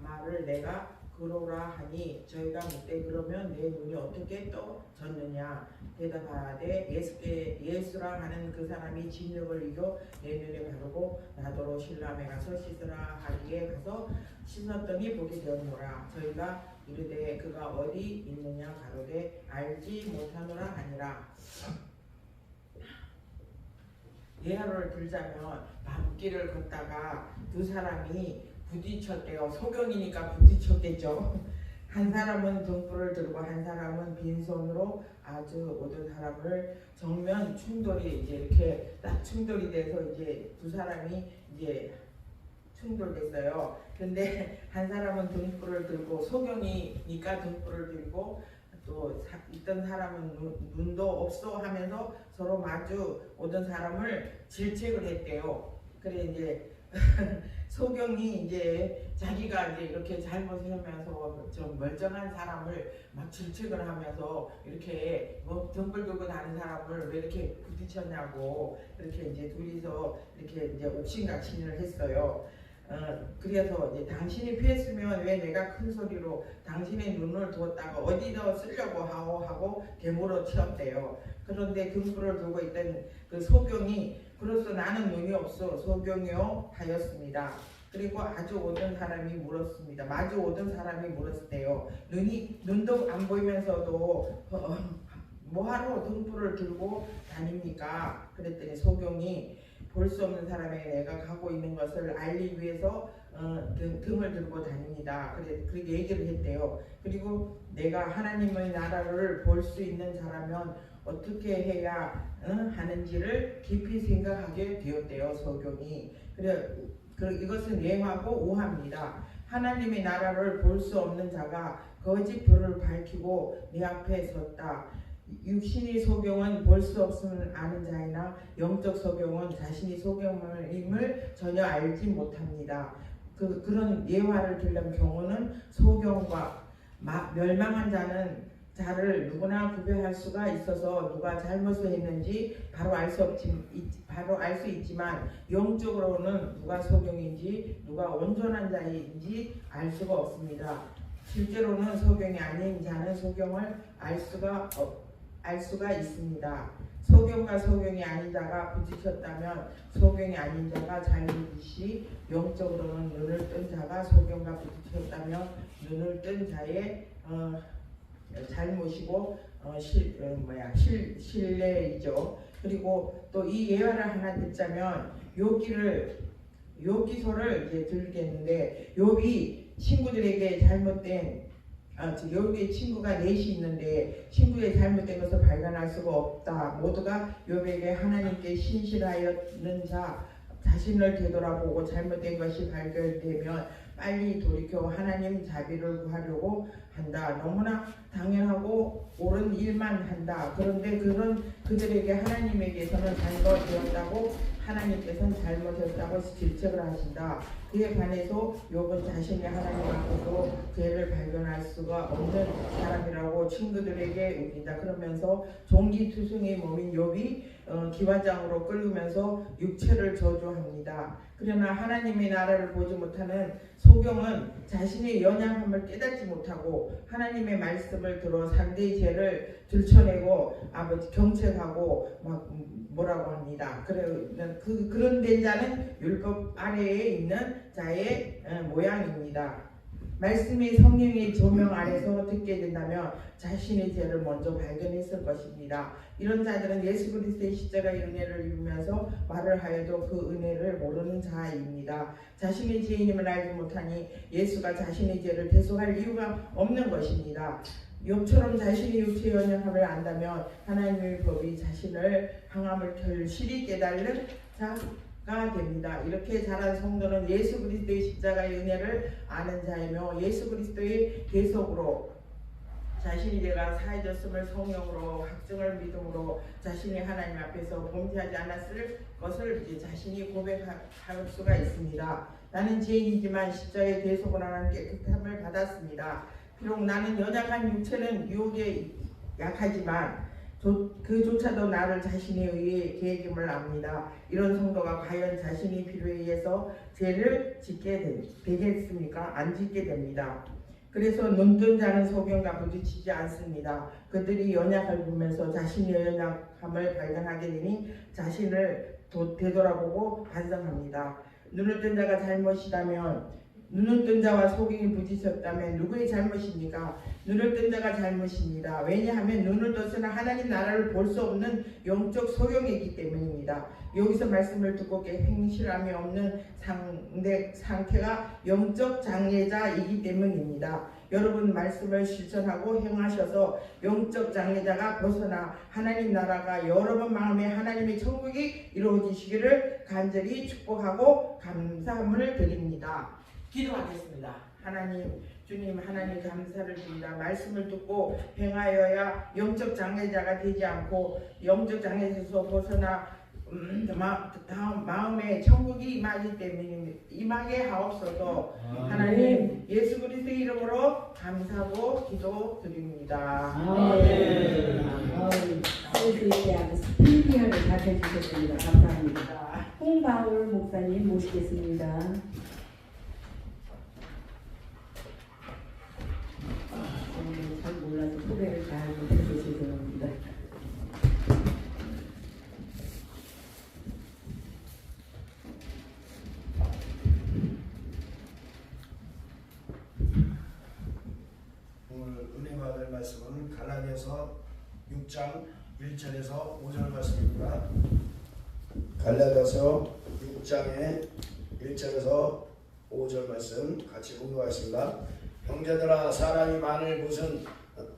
말을 내가 그러라 하니 저희가 묻되 그러면 내 눈이 어떻게 떠졌느냐. 대답하되 예수라 하는 그 사람이 진흙을 이겨 내 눈에 바르고 나더러 실로암에 가서 씻으라 하기에 가서 씻었더니 보게 되었노라. 저희가 이르되 그가 어디 있느냐 가로되 알지 못하노라 하니라. 예화를 들자면 밤길을 걷다가 두 사람이 부딪혔대요. 소경이니까 부딪혔겠죠. 한 사람은 등불을 들고 한 사람은 빈손으로 아주 모든 사람을 정면 충돌이 이제 이렇게 딱 충돌이 돼서 이제 두 사람이 이제 충돌됐어요. 근데 한 사람은 등불을 들고 소경이니까 등불을 들고 또 있던 사람은 눈도 없어 하면서 서로 마주 오던 사람을 질책을 했대요. 그래 이제 소경이 이제 자기가 이제 이렇게 잘못하면서 좀 멀쩡한 사람을 막 질책을 하면서 이렇게 뭐 등불 들고 다니는 사람을 왜 이렇게 부딪혔냐고 이렇게 이제 둘이서 이렇게 이제 옥신각신을 했어요. 그래서 이제 당신이 피했으면 왜 내가 큰 소리로 당신의 눈을 두었다가 어디다 쓰려고 하고 대모로 치었대요. 그런데 등불을 두고 있던 그 소경이 그래서 나는 눈이 없어 소경이요 하였습니다. 그리고 아주 오던 사람이 물었습니다. 마주 오던 사람이 물었대요. 눈도 안 보이면서도 뭐하러 등불을 들고 다닙니까? 그랬더니 소경이 볼 수 없는 사람에게 내가 가고 있는 것을 알리기 위해서 등을 들고 다닙니다. 그렇게 얘기를 했대요. 그리고 내가 하나님의 나라를 볼 수 있는 자라면 어떻게 해야 하는지를 깊이 생각하게 되었대요. 소경이. 이것은 예화고 오합니다. 하나님의 나라를 볼 수 없는 자가 거짓 불을 밝히고 내 앞에 섰다. 육신의 소경은 볼 수 없음을 아는 자이나 영적 소경은 자신이 소경임을 전혀 알지 못합니다. 그런 예화를 들는 경우는 소경과 멸망한 자를 누구나 구별할 수가 있어서 누가 잘못을 했는지 바로 알 수 있지만 영적으로는 누가 소경인지 누가 온전한 자인지 알 수가 없습니다. 실제로는 소경이 아닌 자는 소경을 알 수가 있습니다. 소경과 소경이 아닌 자가 부딪혔다면 소경이 아닌 자가 잘못이시 영적으로는 눈을 뜬 자가 소경과 부딪혔다면 눈을 뜬 자의 잘못이고 신뢰이죠. 그리고 또 이 예화를 하나 듣자면 욥기서를 이제 들겠는데 욥이 친구들에게 욥의 친구가 넷이 있는데 친구의 잘못된 것을 발견할 수가 없다. 모두가 욥에게 하나님께 신실하였는 자 자신을 되돌아보고 잘못된 것이 발견되면 빨리 돌이켜 하나님 자비를 구하려고 한다. 너무나 당연하고 옳은 일만 한다. 그런데 그들에게 하나님에게서는 잘못되었다고 하나님께서는 잘못했다고 질책을 하신다. 그에 반해서 욥은 자신이 하나님 앞에서 죄를 발견할 수가 없는 사람이라고 친구들에게 우긴다. 그러면서 종기투성이 몸인 욥이 기와장으로 끓으면서 육체를 저주합니다. 그러나 하나님의 나라를 보지 못하는 소경은 자신의 연약함을 깨닫지 못하고 하나님의 말씀을 들어 상대의 죄를 들춰내고 경책하고 막 뭐라고 합니다. 그런 된 자는 율법 아래에 있는 자의 모양입니다. 말씀이 성령의 조명 아래서 듣게 된다면 자신의 죄를 먼저 발견했을 것입니다. 이런 자들은 예수 그리스도의 십자가의 은혜를 입으면서 말을 하여도 그 은혜를 모르는 자입니다. 자신의 죄인임을 알지 못하니 예수가 자신의 죄를 대속할 이유가 없는 것입니다. 욥처럼 자신의 육체의 연약함을 안다면 하나님의 법이 자신을 향함을 결실히 깨달는 자가 됩니다. 이렇게 자란 성도는 예수 그리스도의 십자가의 은혜를 아는 자이며 예수 그리스도의 계속으로 자신이 죄가 사해졌음을 성령으로 확증을 믿음으로 자신이 하나님 앞에서 범죄하지 않았을 것을 이제 자신이 고백할 수가 있습니다. 나는 죄인이지만 십자가의 대속을 하는 깨끗함을 받았습니다. 비록 나는 연약한 육체는 유혹에 약하지만 그조차도 나를 자신에 의해 계획임을 압니다. 이런 성도가 과연 자신이 필요에 의해서 죄를 짓게 되겠습니까? 안 짓게 됩니다. 그래서 눈뜬 자는 소경과 부딪히지 않습니다. 그들이 연약을 보면서 자신의 연약함을 발견하게 되니 자신을 되돌아보고 반성합니다. 눈을 뜬 자가 잘못이라면 눈을 뜬 자와 소경이 부딪혔다면 누구의 잘못입니까? 눈을 뜬 자가 잘못입니다. 왜냐하면 눈을 떴으나 하나님 나라를 볼 수 없는 영적 소경이기 때문입니다. 여기서 말씀을 듣고 행실함이 없는 상태가 영적 장애자이기 때문입니다. 여러분 말씀을 실천하고 행하셔서 영적 장애자가 벗어나 하나님 나라가 여러분 마음에 하나님의 천국이 이루어지시기를 간절히 축복하고 감사함을 드립니다. 기도하겠습니다. 주님 하나님 감사를 드립니다. 말씀을 듣고 행하여야 영적 장애자가 되지 않고 영적 장애에서 벗어나 마음에 천국이 임하기 때문에 임하게 하옵소서. 하나님 예수 그리스도 이름으로 감사하고 기도드립니다. 스위스에 대한 스피디하게 답해 주셨습니다. 감사합니다. 홍바울 목사님 모시겠습니다. 잘 몰라서 소개를 잘 못해서 죄송합니다. 오늘 은혜 받을 말씀은 갈라디아서 6장 1절에서 5절 말씀입니다. 갈라디아서 6장의 1절에서 5절 말씀 같이 공부하겠습니다. 형제들아, 사람이 만일 무슨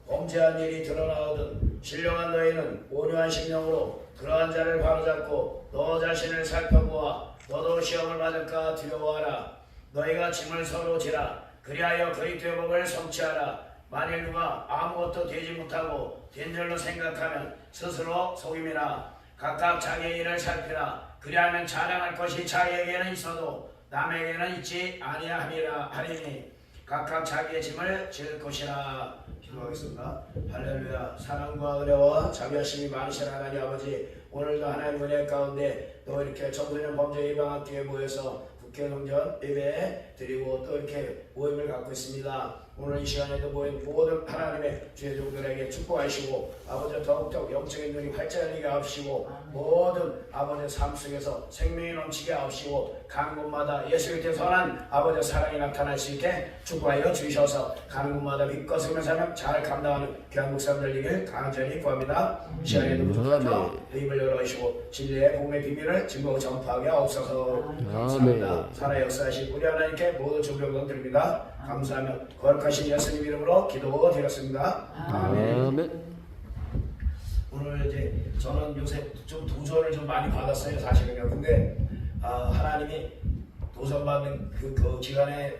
범죄한 일이 드러나거든 신령한 너희는 온유한 심령으로 그러한 자를 바로잡고 너 자신을 살펴보아 너도 시험을 받을까 두려워하라. 너희가 짐을 서로 지라. 그리하여 그리스도의 복을 성취하라. 만일 누가 아무것도 되지 못하고 된 줄로 생각하면 스스로 속임이라. 각각 자기의 일을 살피라. 그리하면 자랑할 것이 자기에게는 있어도 남에게는 있지 아니하리라 하리니 각각 자기의 짐을 질 것이라. 기도하겠습니다. 할렐루야. 사랑과 은혜와 자비하심이 많으신 하나님 아버지, 오늘도 하나님 은혜 가운데 또 이렇게 청소년 범죄 예방학교에 모여서 국회농전 예배 드리고 또 이렇게 모임을 갖고 있습니다. 오늘 이 시간에도 모인 모든 하나님의 주의 종들에게 축복하시고 아버지 더욱더 영적인 눈이 활짝 열리게 하시고 모든 아버지의 삶 속에서 생명이 넘치게 하시고 가는 곳마다 예수 그리스도의 선한 아버지의 사랑이 나타날 수 있게 축복하여 주셔서 가는 곳마다 믿고 쓰며 살면 잘 감당하는 귀한 목사들 되길 간절히 구합니다. 이 시간에도 무조건 입을 열어주시고 진리의 복음의 비밀을 증거 전파하게 하옵소서. 감사합니다. 살아 역사하신 우리 하나님께 모든 존경을 드립니다. 감사하며 거룩하신 예수님 이름으로 기도드렸습니다. 아멘. 오늘 이제 저는 요새 좀 도전을 좀 많이 받았어요, 사실은요. 근데 하나님이 도전 받는 그 기간에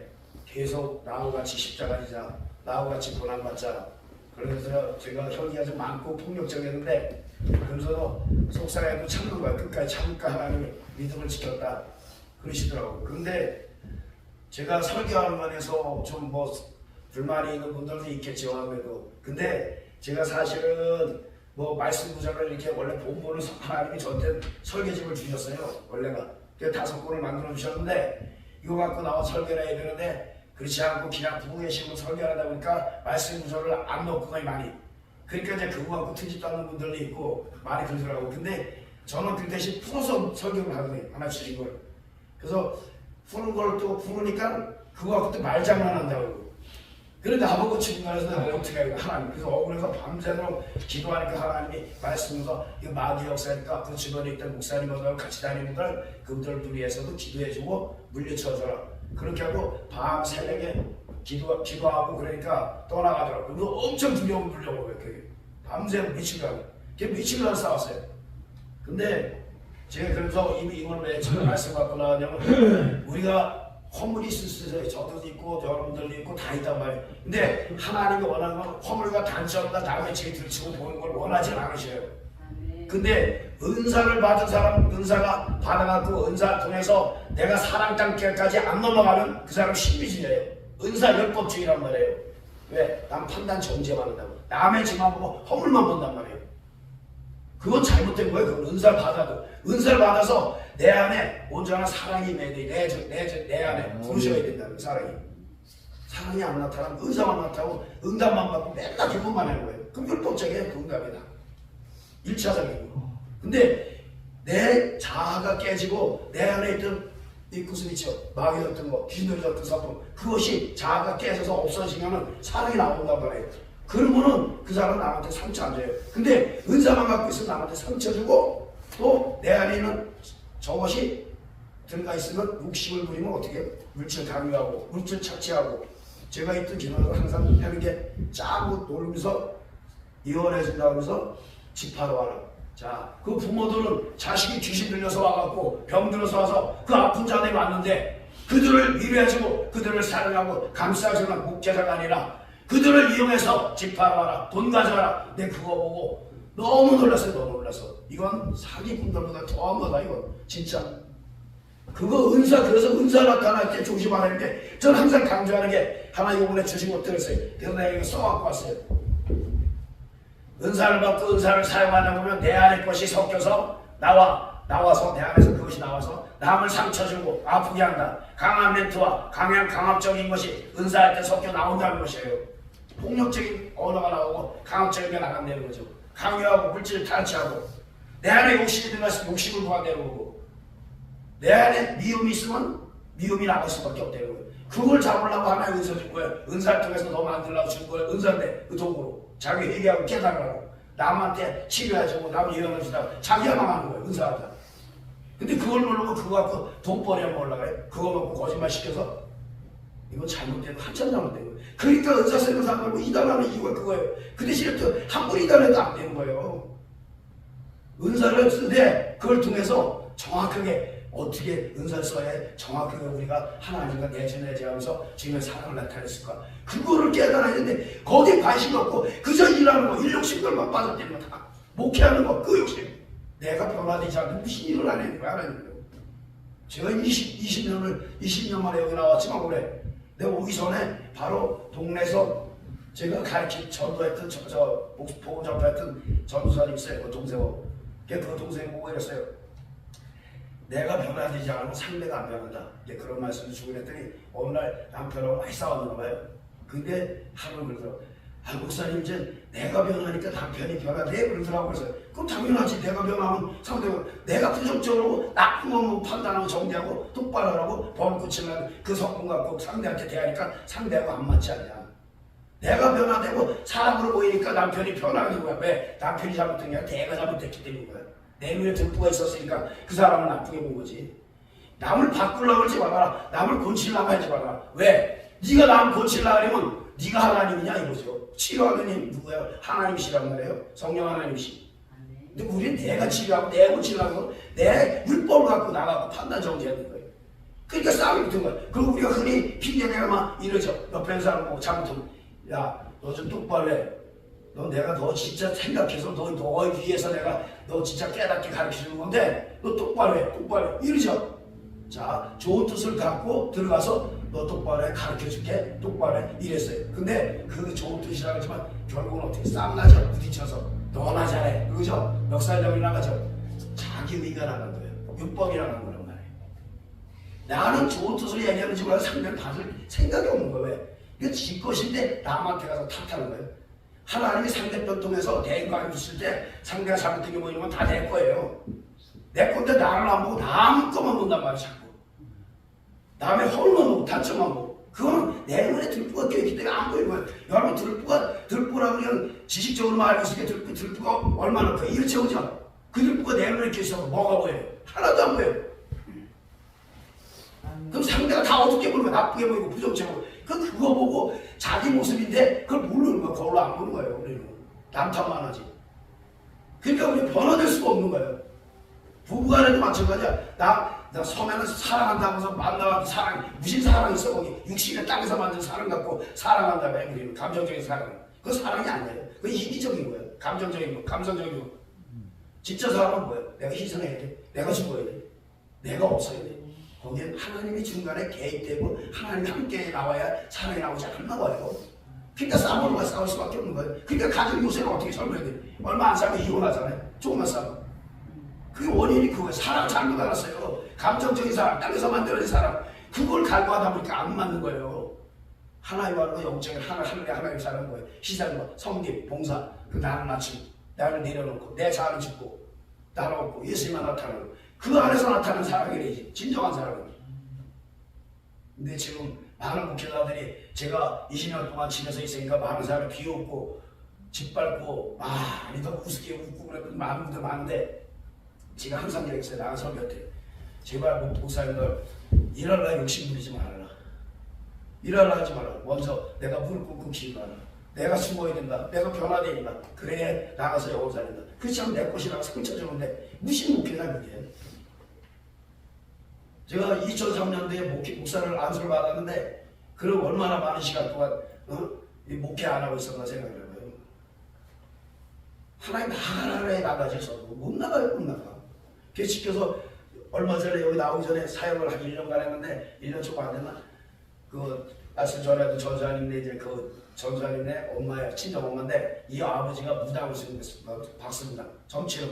계속 나하고 같이 십자가 지자, 나하고 같이 고난 받자. 그래서 제가 혈기가 좀 많고 폭력적이었는데 그러면서도 속상해도 참는 거야. 끝까지 참으니까 하나님이 믿음을 지켰다 그러시더라고. 근데 제가 설교하는 면에서 좀 뭐 불만이 있는 분들도 있겠죠, 아무래도. 근데 제가 사실은 뭐 말씀 구절을 이렇게 원래 본문을 하나님이 저한테 설계집을 주셨어요, 원래가. 그래서 5권을 만들어 주셨는데 이거 갖고 나와 설교를 해야 되는데 그렇지 않고 그냥 부부 계시고 설교하다 보니까 말씀 구절을 안 넣고 거의 많이. 그러니까 이제 그거 갖고 트집도 않는 분들도 있고 많이 그러더라고. 근데 저는 그 대신 풀어서 설교를 하거든요, 하나 주신 걸. 그래서 푸는 걸 또 풀으니까 그거 갖고 또 말장난 한다고. 그런데 나보고 지금까지 내가 어떻게 해요, 하나님. 그래서 억울해서 밤새도록 기도하니까 하나님이 말씀에서 이거 마귀 역사니까 그 주변에 있던 목사님하고 같이 다니는 분들 그분들 위해서도 기도해주고 물리쳐줘라. 그렇게 하고 밤 새벽에 기도하고 그러니까 떠나가더라고요. 그거 엄청 두려운 불려먹어요. 그게 밤새 미치가고 그게 미치가고 싸웠어요. 근데 제가 그래서 이미 이걸 왜 지금 말씀 갖고 나왔냐면 우리가 허물이 있을 수 있어요. 저도 있고 여러분들도 있고 다 있단 말이에요. 근데 하나님이 원하는 건 허물과 단점과 남의 죄 들치고 보는 걸 원하지 않으셔요. 근데 은사를 받은 사람, 은사가 받아갖고 은사 통해서 내가 사랑 단계까지 안 넘어가면 그 사람 신비주의예요. 은사 율법주의란 말이에요. 왜? 남 판단 정죄만 한다고. 남의 죄만 보고 허물만 본단 말이에요. 그건 잘못된 거예요. 그건 은사를 받아도. 은사를 받아서 내 안에 온전한 사랑이 내 안에 부르셔야 된다는 사랑이. 사랑이 안 나타나면 은사만 나타나고 응답만 받고 맨날 그것만 하는 거예요. 그럼 율법적이에요. 그 응답이다. 1차적이고. 근데 내 자아가 깨지고 내 안에 있던 이 구슬 있죠. 마귀였던 거, 귀신들이 줬던 사품, 그것이 자아가 깨져서 없어지면 사랑이 나온단 말이에요. 그러면은 그 사람은 남한테 상처 안 줘요. 근데 은사만 갖고 있으면 남한테 상처 주고 또 내 안에 있는 저것이 들어가 있으면 욕심을 부리면 어떻게 해요? 물질 강요하고 물질 착취하고. 제가 있던 기능을 항상 하는 게 짜고 놀면서 이혼해준다고 해서 집하러 와라. 자, 그 부모들은 자식이 귀신 들려서 와갖고 병 들어서 와서 그 아픈 자들이 왔는데 그들을 위로해주고 그들을 사랑하고 감싸주는 목회자가 아니라 그들을 이용해서 집하러 와라. 돈 가져와라. 내 그거 보고 너무 놀랐어요. 너무 놀랐어. 이건 사기꾼들보다 더한 거다. 이건 진짜. 그거 은사, 그래서 은사 나타날 때 조심하라는 게 저는 항상 강조하는 게 하나 이번에 주신 거 들었어요. 그래서 내가 이거 써갖고 왔어요. 은사를 받고 은사를 사용하다 보면 내 안의 것이 섞여서 나와서 내 안에서 그것이 나와서 남을 상처 주고 아프게 한다. 강한 멘트와 강압적인 것이 은사할 때 섞여 나온다는 것이에요. 폭력적인 언어가 나오고 강압적인 게 나간다는 거죠. 강요하고 물질을 탈취하고 내 안에 욕심이 들어가서 욕심을 부어내는 거고 내 안에 미움이 있으면 미움이 나올 수밖에 없다는 거예요. 그걸 잡으려고 하나의 은사 준 거예요. 은사를 통해서 너 만들려고 준 거예요. 은사인데 그 도구로 자기 회개하고 깨달으라고 남한테 치료해주고 남 예언을 주다가 자기가 망하는 거예요. 은사하다. 근데 그걸 모르고 그거 갖고 돈벌이하면 올라가요. 그거 먹고 거짓말 시켜서 이건 잘못된 거 한참 잘못된 거예요. 그러니까 은사 쓰는 사람하고 이단하는 이유가 그거예요. 그 대신에 또 한 번 이단해도 안 되는 거예요. 은사를 쓰되 그걸 통해서 정확하게 어떻게 은사를 써야 정확하게 우리가 하나님과 내재하면서 주님의 사랑을 나타냈을까? 그거를 깨달아야 되는데 거기에 관심이 없고 그저 일하는 거, 일욕심들만 빠졌다는 거 다. 목회하는 거, 그 욕심. 내가 변화되지 않는 무슨 일을 안 했는 거야, 하나님. 제가 20년 만에 여기 나왔지만 올해 내가 오기 전에 바로 동네에서 제가 전도했던 복음 전도했던 전도사님 있어요. 그 동생하고. 그 동생 보고 이랬어요. 내가 변화되지 않으면 상대가 안 변한다. 그런 말씀을 주고 그랬더니 어느 날 남편하고 많이 싸웠나 봐요. 근데 하루 그러더라고. 아, 목사님 이제 내가 변하니까 남편이 변하대 그러더라고. 그래서 그럼 당연하지. 내가 변하면 상대가 내가 부정적으로 나쁜 거 판단하고 정리하고 똑바로 하라고 벌고치는 그 성품 갖고 상대한테 대하니까 상대하고 안 맞지 않냐. 내가 변화되고 사람으로 보이니까 남편이 변하는 거야. 왜? 남편이 잘못된 게 아니라 내가 잘못됐기 때문인 거야. 내 눈에 들보가 있었으니까 그 사람을 나쁘게 본 거지. 남을 바꾸려고 하지 마라. 남을 고치려고 하지 마라. 왜? 네가 남을 고치려고 하면 네가 하나님이냐 이거죠. 치료하는 힘 누구야? 하나님이시란 말이에요. 성령 하나님이시. 근데 우리는 내가 치료하고 내가 고치려고 내 율법을 갖고 나가고 판단 정지하는 거예요. 그러니까 싸움이 붙은 거야. 그리고 우리가 흔히 핑계대가 막 이러죠. 옆에 사람 보고 잘못하면 야, 너 좀 똑바로 해. 너 진짜 생각해서 너 위해서 내가 너 진짜 깨닫게 가르쳐주는 건데 너 똑바로 해. 똑바로 해. 이러죠. 자, 좋은 뜻을 갖고 들어가서 너 똑바로 해. 가르쳐줄게. 똑바로 해. 이랬어요. 근데 그 좋은 뜻이라고 하지만 결국은 어떻게 싸움나죠. 부딪혀서 너나 잘해. 그러죠. 멱살잡이 나가죠. 자기 의가 나간 거예요. 율법이 나간 거란 말이에요. 나는 좋은 뜻을 얘기하는지 몰라도 상대를 받을 생각이 없는 거예요. 왜? 이거 지 것인데 남한테 가서 탓하는 거예요. 하나님이 상대편 통해서 대인관계 있을 때 상대가 잘못된 게 보이는 건 다 내 거예요. 내 건데 나를 안 보고 남 것만 본단 말이야 자꾸. 남의 허물만 보고 단점만 보고. 그거는 내 눈에 들보가 껴있기 때문에 안 보이는 거예요. 여러분 들보라고 그냥 지식적으로 알고 있으니까 들보가 얼마나 커요. 이렇게 오죠. 그 들보가 내 눈에 껴있어서 뭐가 보여요? 하나도 안 보여요. 그럼 상대가 다 어둡게 보이고 나쁘게 보이고 부정적으로 그거 보고 자기 모습인데 그걸 모르는 거야. 거울로 안 보는 거예요. 우리는 남탓만 하지. 그러니까 우리 변화될 수가 없는 거예요. 부부간에도 마찬가지야. 나 섬에는 사랑한다고 해서 만나서 무슨 사랑이 있어. 거기 육신의 땅에서 만든 사랑 갖고 사랑한다고 해. 우리는 감정적인 사랑. 그거 사랑이 아니에요. 그거 이기적인 거예요. 감정적인 거, 감성적인 거. 진짜 사랑은 뭐예요? 내가 희생해야 돼. 내가 죽어야 돼. 내가 없어야 돼. 거기에 하나님이 중간에 개입되고 하나님이 함께 나와야 사랑이 나오지 않나 봐요. 그러니까 싸울 수밖에 없는 거예요. 그러니까 가정 요새는 어떻게 설명해야 돼? 얼마 안 살면 이혼하잖아요. 조금만 싸면. 그게 원인이 그거예요. 사랑 잘못 알았어요. 감정적인 사랑, 땅에서 만들어진 사랑. 그걸 갈구하다 보니까 안 맞는 거예요. 하나님과 영적인 하나님 사랑하는 거예요. 희생과 섬김, 봉사, 그 나를 낮추고 나를 내려놓고 내 자아를 짓고 나를 얻고 예수님만 나타나는 거. 그 안에서 나타나는 사랑이래지. 진정한 사랑은. 근데 지금 많은 목회자들이 제가 20년 동안 집에서 있으니까 많은 사람을 비웃고 짓밟고 많이 더 우습게 웃고 그랬던 많은 분들 많은데 제가 항상 얘기했어요. 나가서 몇 해. 제발 목사님들 일하려 욕심 부리지 말아라. 일하려 하지 마라. 먼저 내가 무릎 꿇고 기도하라. 내가 숨어야 된다. 내가 변화돼야 된다. 그래 나가서 영혼 살린다. 그렇지 않으면 내 것이라고 상처 주는데 무슨 목회자 그게. 제가 2003년도에 목사를 안수를 받았는데 그럼 얼마나 많은 시간 동안 이 목회 안 하고 있었나 생각을 해봐요. 하나님 하나하나에 나가셔서 못 나가요, 못 나가. 그래서 시켜서 얼마 전에 여기 나오기 전에 사역을 한 1년간 했는데 1년 초반 안 됐나? 그 아침 전에도 전사님네 이제 그 전사님네 엄마야 친정 엄마인데 이 아버지가 무당을 쓰는데 박수무당 정치형.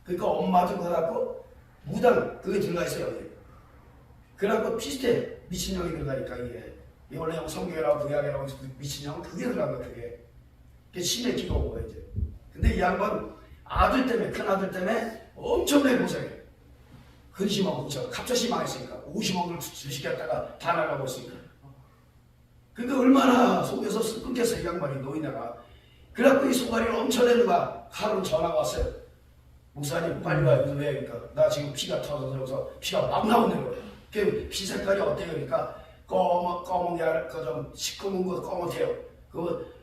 그러니까 엄마도 그래갖고 무당 그게 들어가 있어요 여기. 그래갖고 비슷해 미친형이 들어가니까 이게 원래 성경이라고 구약이라고 미친형 그게 들어간 거야 그게. 그게 신의 기도인 거야 이제. 근데 이 양반 아들 때문에 큰 아들 때문에 엄청나게 고생해. 근심하고 갑자기 망했으니까 50억을 주식했다가 다 나가고 있으니까. 그러니까 얼마나 속에서 끊겼어 이 양반이 노인네가. 그래갖고 이 소갈이를 엄청 내는 거야. 하루 전화가 왔어요. 목사님 빨리 와요. 그래서 왜? 그러니까 나 지금 피가 터져서 피가 막 나오는 거예요. 그 피 색깔이 어때요? 그러니까 검은 게 아니라 좀 시커먼 거 검은해요.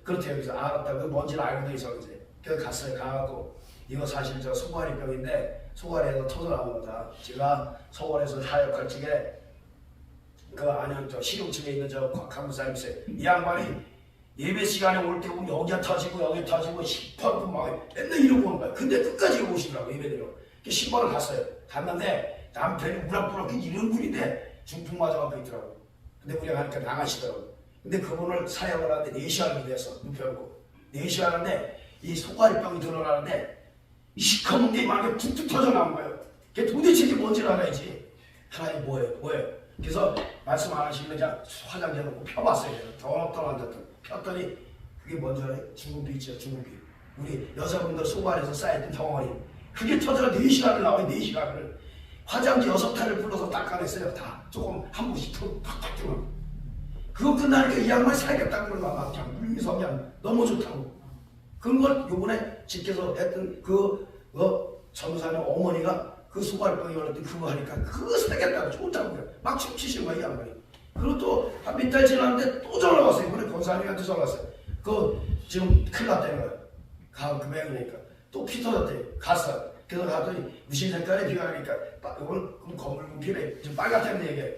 그렇대요. 그래서 알았다. 그 뭔지를 알고 있어 이제. 그래서 갔어요. 가갖고 이거 사실 저 소갈이병인데 소갈에서 터져나온 거다. 제가 서울에서 사역할 적에 그 안양 저 실용층에 있는 저 간부사님 있어요. 이 양반이 예배 시간에 올 때 보면 여기가 터지고 여기 터지고 10번 막 맨날 이러고 오는 거야. 근데 끝까지 오시더라고 예배대로. 10번을 갔어요. 갔는데 남편이 우락부락 이런 분인데 중풍 맞아갖고 있더라고. 근데 우리가 가니까 나가시더라고. 근데 그분을 사역을 하는데 4시간이 돼서 눕혀놓고 4시간 하는데 이 소갈병이 드러나는데 이 시커먼 게 막 툭툭 터져 나온 거예요. 그게 도대체 이게 뭔지를 알아야지. 하나님 뭐예요? 그래서 말씀 안 하시면 그냥 화장재 놓고 펴봤어요. 더럽더만 폈더니 그게 뭔지 알아요? 중금비 있죠, 중금비. 우리 여자분들 소갈에서 쌓였던 덩어리. 그게 터져서 4시간을 나와요, 4시간을. 화장지 6탈을 불러서 닦아냈어요, 다. 조금 한 번씩 탁탁 뜨면. 그거 끝나니까 이 양반이 살겠다는 걸 막 그냥 물미서 그냥 너무 좋다고. 그런 걸 요번에 집에서 했던 전사님 어머니가 그 소갈병이 걸렸던 그거 하니까 그거 살겠다고 좋다고 그래. 막 춤추신 거야 이 양반이. 그리고 또 한 몇 달 지났는데 또 전화 왔어요. 이번에 권사님한테 전화 왔어요. 지금 큰일 났다는 거야. 금액이니까 또 피 터졌대. 갔어. 그래서 갔더니 무슨 색깔의 비가 나니까 이건 검붉은 피래. 지금 빨갛다는 얘기해.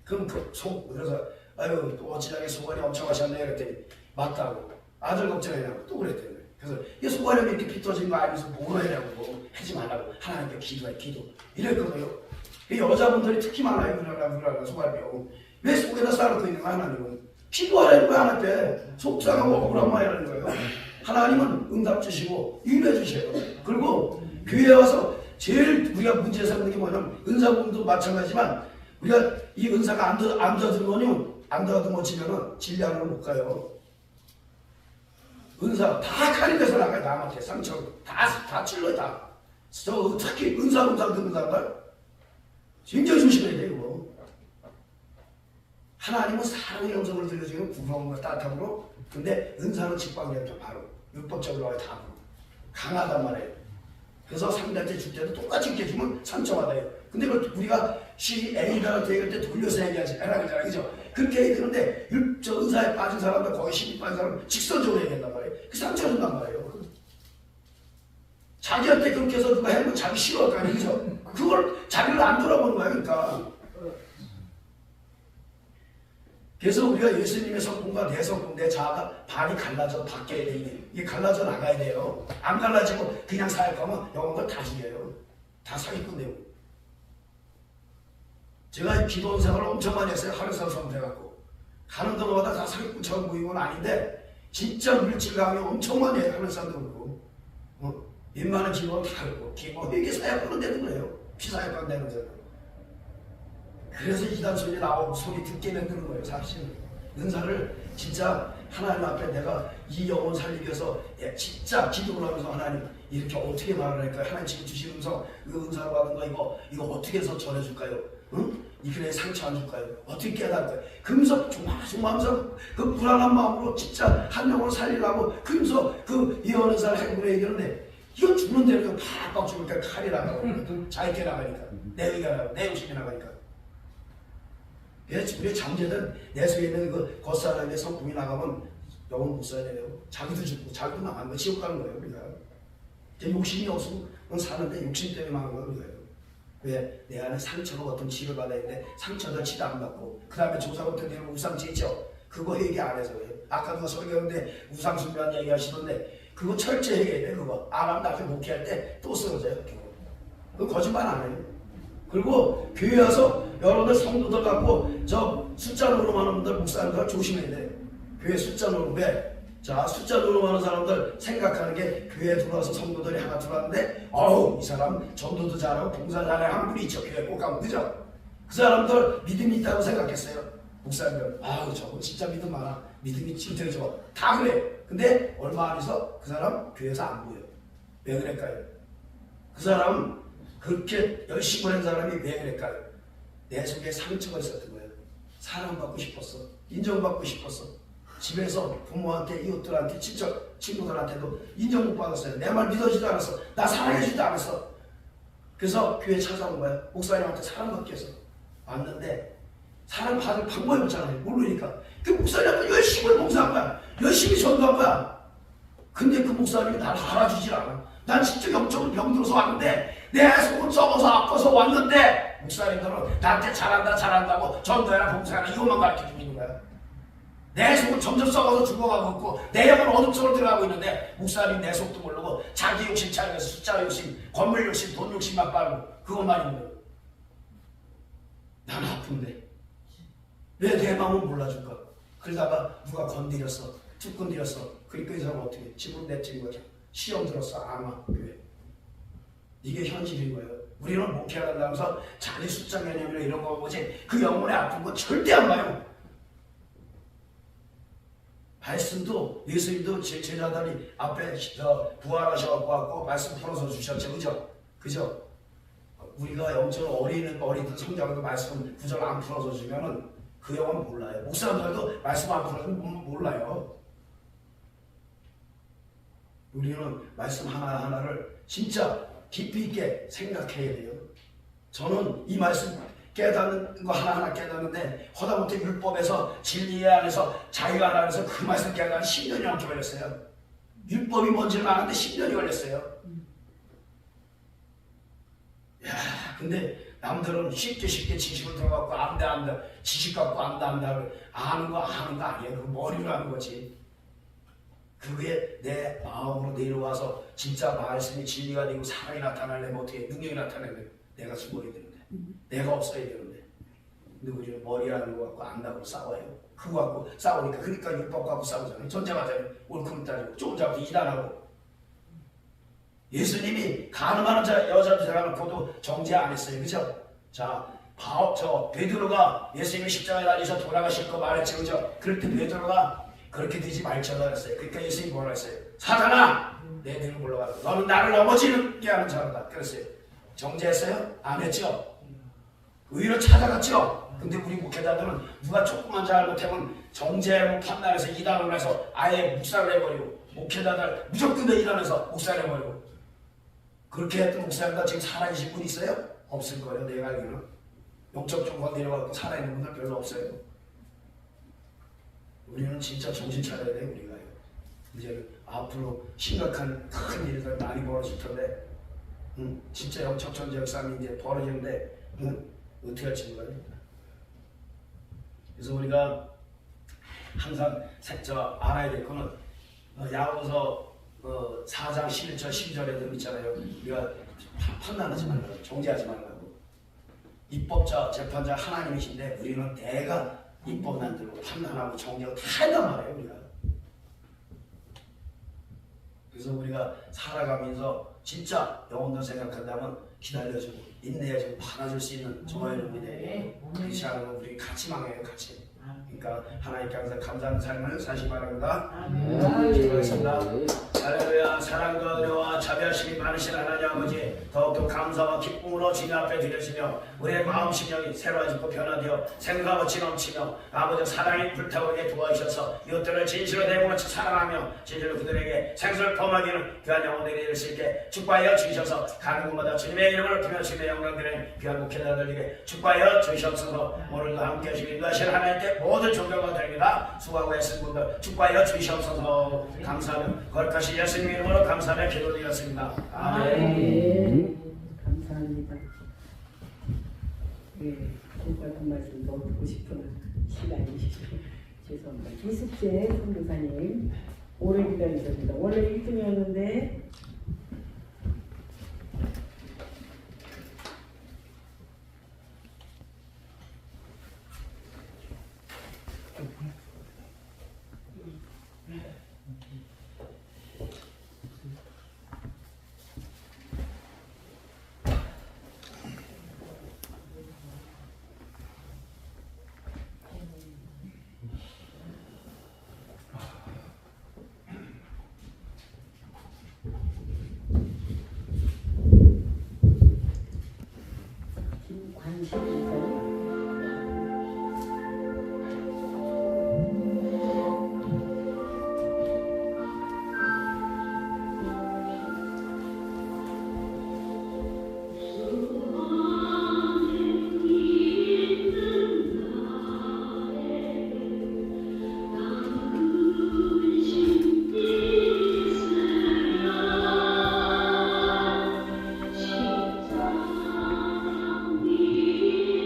그럼 그래서 아유 또 어찌나게 소갈이 엄청 하셨네 그랬더니 맞다고. 아들 걱정해냐고 또 그랬대요. 그래서 이 소갈이 이렇게 피 터진 거 알면서 뭐라 해냐고 뭐 하지 말라고 하나님께 기도해 기도 이랬거든요. 이 여자분들이 특히 많아요. 그러나 소갈병 왜 속에다 쌓아놓고 있는 거야 하나님은. 기도하라는 거야 하나님께. 속상하고 억울한 말이라는 거예요. 하나님은 응답 주시고 인도해 주셔요. 그리고 교회에 와서 제일 우리가 문제 삼는 게 뭐냐면 은사분도 마찬가지지만 우리가 이 은사가 안 더듬어지면은 진리하러 못 가요. 은사 다 가리켜서 나가요. 남한테 상처 다 찔러요. 다. 특히 은사 듣는 사람들 굉장히 조심해야 돼요. 하나님은 사랑의 음성을 들려주면 부러움과 따뜻함으로. 근데 은사는 직방이었죠. 바로 율법적으로 와요. 다 강하단 말이에요. 그래서 상대한테 줄 때도 똑같이 이렇게 주면 상처받아요. 근데 우리가 A단한테 얘기할 때 돌려서 얘기하지 않잖아요. 그죠? 그렇게 얘기하는데 저 은사에 빠진 사람들 거기 힘이 빠진 사람은 직선적으로 얘기한단 말이에요. 그 상처 준단 말이에요. 자기한테 그렇게 해서 누가 해면 자기 싫어할 거 아니에요. 그죠? 그걸 자기를 안 돌아보는 거야. 그러니까. 그래서 우리가 예수님의 성품과 내 성품, 내 자아가 반이 갈라져 바뀌어야 돼. 이게 갈라져 나가야 돼요. 안 갈라지고 그냥 사역하면 영혼들 다 죽여요. 다 사기꾼 되고. 제가 기도 생활을 엄청 많이 했어요. 하루살 선택해갖고. 가는 데마다 다 사기꾼처럼 보이는 건 아닌데 진짜 물질 강의 엄청 많이 해요. 하루살도 그렇고. 웬만한 기도는 다 그렇고. 기도 이게 사역하는 데도 그래요. 피사역하는 데는 저는. 그래서 이단 소리 나오고 소리 듣게 만드는 거예요. 사실은 은사를 진짜 하나님 앞에 내가 이 영혼 살리기 위해서 진짜 기도를 하면서 하나님 이렇게 어떻게 말을 할까요? 하나님 지금 주신 음성 이거 은사로 받은 거 이거 어떻게 해서 전해줄까요? 응? 이 그래 상처 안 줄까요? 어떻게 깨달을까요? 그러면서 조마조마하면서 그 불안한 마음으로 진짜 한 영혼을 살리려고 그러면서 그 예언 은사를 행군에 얘기하는데 이거 죽는 대로 팍팍 죽으니까 칼이 나가고 자기께 나가니까 내 욕심이 나가니까. 우리 장제들 내 속에 있는 그 겉사람의 성품이 나가면 영혼 못 써야 돼요. 자기도 죽고 자기도 나가는 거 지옥 가는 거예요. 우리가 욕심이 없으면 사는데 욕심 때문에 망한 거예요. 우리가. 왜? 내 안에 상처가 어떤 치료를 받아야 되는데 상처도 치료 안 받고 그 다음에 조사부터 되면 우상 지죠. 그거 얘기 안 해서 그래요. 아까 누가 설교하는데 우상 숭배한 얘기 하시던데 그거 철저히 해야 돼. 그거 안 하면 나중에 목회할 때 또 쓰러져요. 그거 거짓말 안 해요. 그리고 교회 와서 여러분들 성도들 갖고 저 숫자 노름하는 분들 목사님들 조심해야 돼. 교회 숫자 노름에 자 숫자 노름하는 사람들 생각하는 게 교회에 들어와서 성도들이 하나 들어왔는데 어우 이 사람 전도도 잘하고 봉사 잘하는 한 분이 있죠. 교회 꼭 가면 그죠? 그 사람들 믿음이 있다고 생각했어요. 목사님들 아우 저거 진짜 믿음 많아. 믿음이 진짜 좋아. 다 그래. 근데 얼마 안 있어 그 사람 교회에서 안 보여. 왜 그럴까요? 그 사람 그렇게 열심히 한 사람이 왜 그럴까요? 내 속에 상처가 있었던 거예요. 사랑받고 싶었어. 인정받고 싶었어. 집에서 부모한테 이웃들한테 친구들한테도 인정 못 받았어요. 내 말 믿어지도 않았어. 나 사랑해주지도 않았어. 그래서 교회 찾아온 거예요. 목사님한테 사랑받기 위해서 왔는데 사랑받을 방법이 없잖아요. 모르니까. 그 목사님한테 열심히 봉사한 거야. 열심히 전도한 거야. 근데 그 목사님이 나를 알아주질 않아. 난 진짜 영적으로 병들어서 왔는데 내 속은 썩어서 아파서 왔는데 목사님들은 나한테 잘한다고 전도해라 봉사해라 이것만 가르쳐주고 있는 거야. 내 속은 점점 썩어서 죽어가고 있고 내 영은 어둠 속으로 들어가고 있는데 목사님 내 속도 모르고 자기 욕심 차리면서 숫자 욕심, 건물 욕심, 돈 욕심만 빨고 그것만 있는 거야. 난 아픈데 왜 내 마음을 몰라줄까? 그러다가 누가 건드렸어, 툭 건드렸어. 그러니까 이 사람 어떻게 집으로 내치는 거죠. 시험 들었어. 아마 교회. 이게 현실인 거예요. 우리는 목회한다면서 자기 숫자 개념이나 이런 거 보지 그 영혼의 아픈 거 절대 안 봐요. 말씀도 예수님도 제자들이 앞에 부활하셔갖고 왔고 말씀 풀어서 주셨죠. 그죠? 우리가 영적으로 어리든 성장도 말씀 구절 안 풀어서 주면은 그 영혼 몰라요. 목사님들도 말씀 안 풀어주면 몰라요. 우리는 말씀 하나하나를 진짜 깊이 있게 생각해야 돼요. 저는 이 말씀 깨닫는 거 하나하나 깨닫는데 허다못해 율법에서 진리 안에서 자유 안에서 그 말씀 깨닫는 10년이 넘게 걸렸어요. 율법이 뭔지를 아는데 10년이 걸렸어요. 야, 근데 남들은 쉽게 지식을 들어갖고 안다 지식 갖고 안다 아는 거 아니에요. 그 머리로 하는 거지. 그게 내 마음으로 내려와서 진짜 말씀이 진리가 되고 사랑이 나타나려면 어떻게 능력이 나타나려면 내가 숨어야 되는데 내가 없어야 되는데 근데 우리는 머리라는 거 갖고 안다고 싸워요. 그거 갖고 싸우니까 그러니까 율법 갖고 싸우잖아요. 전쟁하잖아요. 옳고 따지고 좀 잡고 이단하고 예수님이 가늠하는 여자를 데려가놓고도 정죄 안 했어요. 그죠? 자, 베드로가 예수님이 십자가에 달리셔 돌아가실 거 말했죠. 그죠? 그럴 때 베드로가 그렇게 되지 말쳐라 했어요. 그러니까 예수님이 뭐라 했어요? 사단아! 내 등을 물러가라. 너는 나를 넘어지게 하는 자로다. 그랬어요. 정죄했어요? 안 했죠? 의로 찾아갔죠? 근데 우리 목회자들은 누가 조금만 잘못하면 정죄로 판단해서 이단을 해서 아예 묵살을 해버리고 목회자들 무조건 다 이단해서 묵살을 해버리고 그렇게 했던 목사님들 지금 살아계신 분 있어요? 없을 거예요. 내가 알기로는. 영적 정보가 내려가고 살아있는 분들 별로 없어요. 우리는 진짜 정신 차려야 돼. 우리가 이제 앞으로 심각한 큰 일들 많이 벌어질 텐데 진짜 영적 전쟁 역사는 이제 벌어지는데 어떻게 할지 몰라요. 그래서 우리가 항상 알아야 될 거는 야고보서 4장 11절 12절에도 있잖아요. 우리가 판단하지 말라고, 정죄하지 말라고. 입법자, 재판자 하나님이신데 우리는 내가 입법 만들고 판단하고 정죄하고 다 한단 말이에요. 우리가. 그래서 우리가 살아가면서 진짜 영혼들 생각한다면 기다려주고 인내해주고 받아줄 수 있는 저와 여러분이 그렇지 않으면 우리 같이 망해요. 같이. 그러니까 하나님께 항상 감사하는 삶을 사시기 바랍니다. 기도하겠습니다. 할렐루야. 사랑과 은혜와 자비하심이 많으신 하나님 아버지 더욱더 감사와 기쁨으로 주님 앞에 드려지며 우리의 마음 심령이 새로워지고 변화되어 생각하고 넘치며 아버지 사랑이 불타오르게 도와주셔서 이웃들을 진실로 내모같이 사랑하며 진실로 그들에게 생수를 범하기는 귀한 영혼들이 될 수 있게 축복하여 주셔서 가는 곳마다 주님의 이름을 부며 주님의 영광들을 귀한 목회자들에게 축복하여 주시옵소서. 오늘도 함께 하시기 인도하신 하나님께 모든 존경과 드립니다. 수고하고 애쓴 분들 축복하여 주시옵소서. 감사하며 거룩하신 예수님 이름으로 감사하며 기도드렸습니다. 아멘. 감사합니다. 똑같은 말씀 더 듣고 싶은 시간이 죄송합니다. 이숙재 선교사님 오래 기다리셨습니다. 원래 1등이었는데 김관식입니다. 이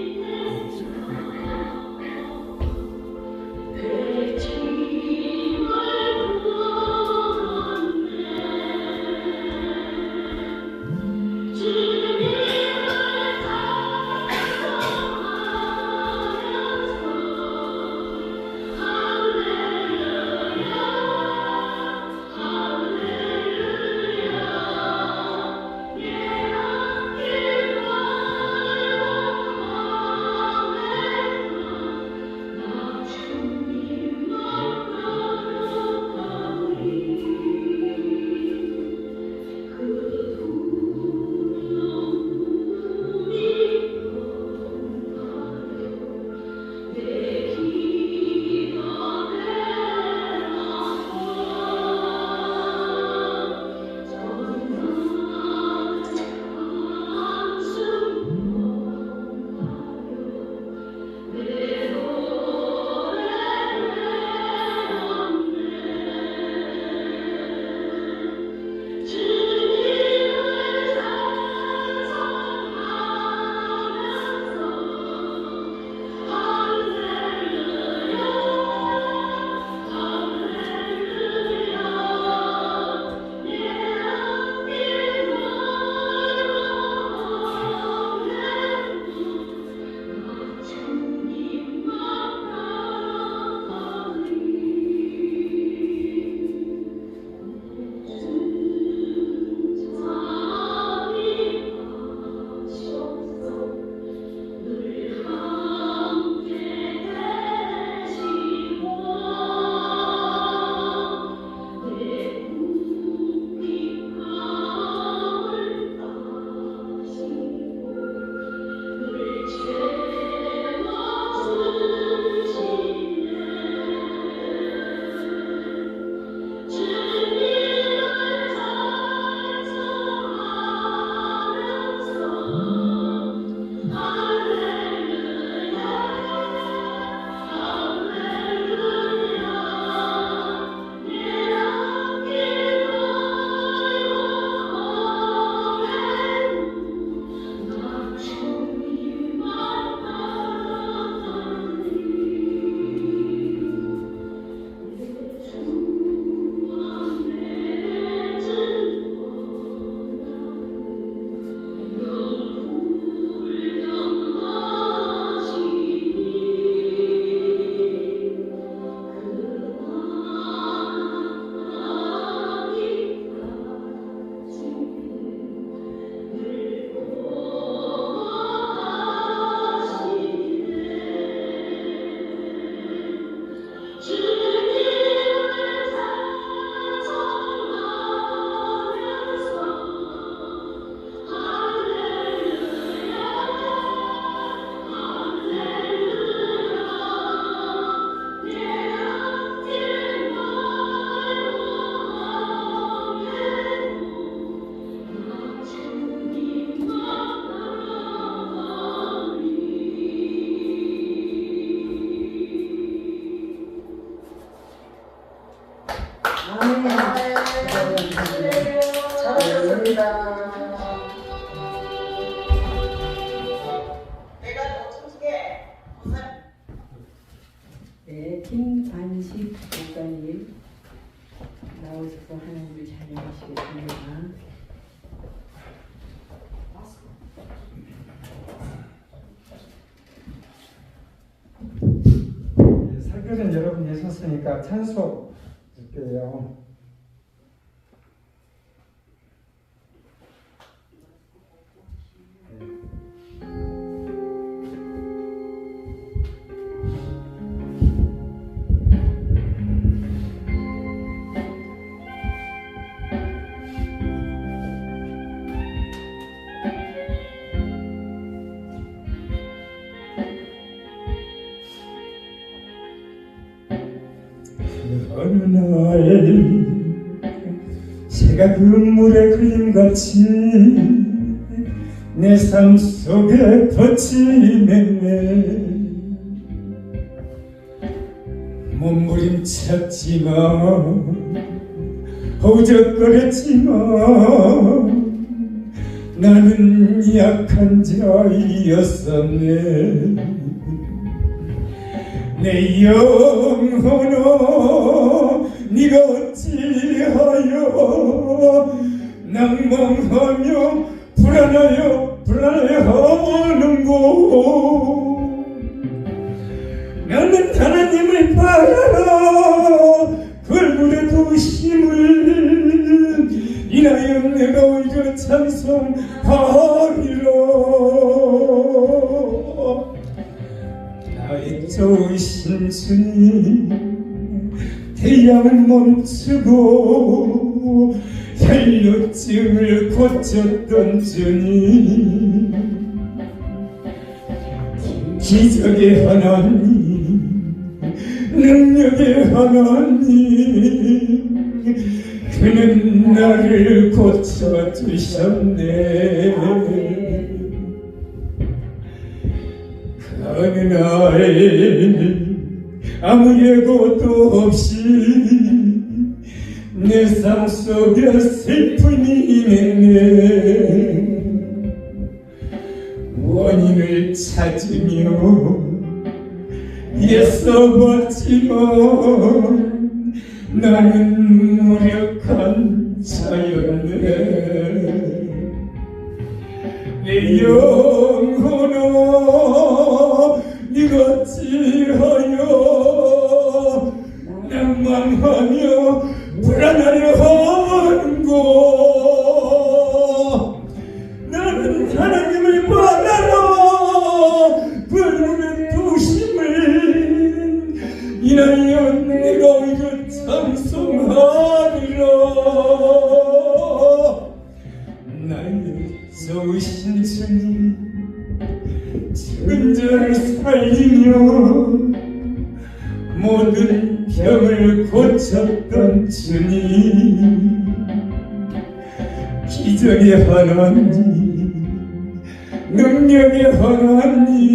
하나님을 찬양하시겠습니다. 설교는 여러분 예섰으니까 찬송 드릴게요. 어느 날 새가 그 물에 그림같이 내 삶 속에 덧치냈네. 몸부림쳤지만 허우적거렸지만 나는 약한 자이었었네. 내 영혼아 네가 어찌하여 낭망하며 불안하여 하는고. 나는 하나님을 바라라 그 얼굴에 도심을 인하여 내가 오히려 찬송하리라. 나의 좋으신 주님 태양을 멈추고 혈루증을 고쳤던 주님, 기적의 하나님, 능력의 하나님, 그는 나를 고쳐주셨네. 어느 날 아무 예고도 없이 내 삶 속에 슬픔이 임했네. 원인을 찾으며 애써봤지만 나는 무력한 자였네. 내 영혼아 네가 어찌하여 낭망하며 불안하려 하는고. 나는 하나님을 바라라 그 눈의 도심을 인하여 내가 오히려 찬송하리라. 나의 좋으신 주님, 죽은 자를 살리며 모든 병을 고쳤던 주님, 기적의 하나님, 능력의 하나님,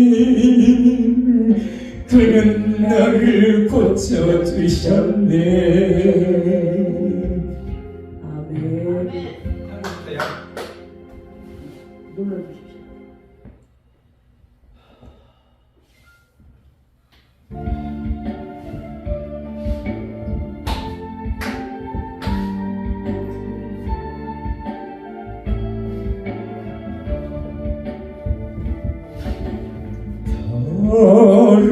그는 나를 고쳐주셨네. 아멘. 눌러주십시오.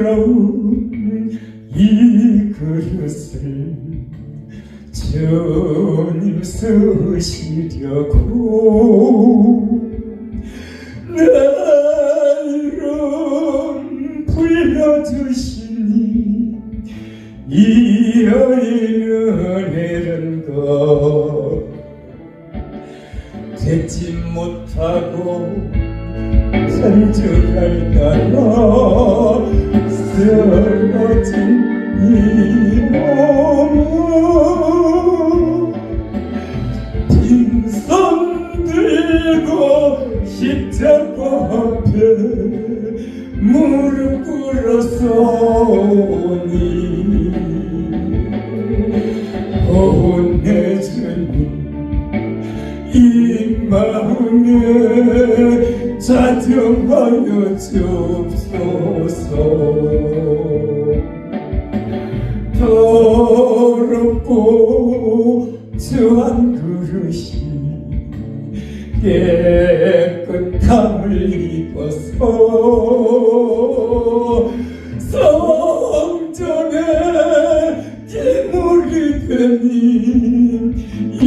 더러운 이 그릇을 주님 쓰시려고 내 이름 불러주시니 이 여인은 이런 것 되지 못하고 산주할까봐 쓰러진 이 몸 빈손 들고 십자가 앞에 무릎 꿇었소니 내 주님 이 마음에 자정하여 주옵소서. 더럽고 주 한 그릇이 깨끗함을 입어서 성전에 기물이 되니 이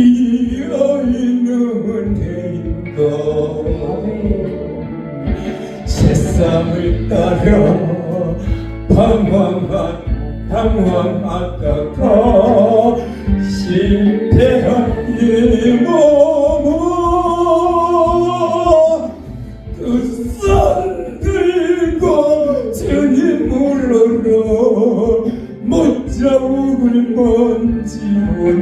여인은 해인가 세상을 따라 방황하다가 실패한 이 몸은 그 산 들고 주님으로 못자국을 먼지오니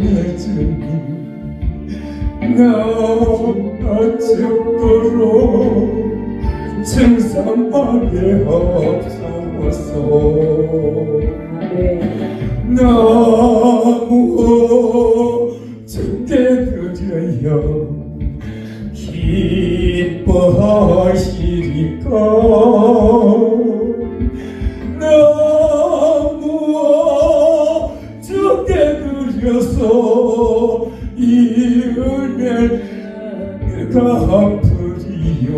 내 주님 나 죽도록 증상하게 하옵소서. 나무 주께 드려야 기뻐하시리까 나무 주께 드려서 이 은혜 갚으리요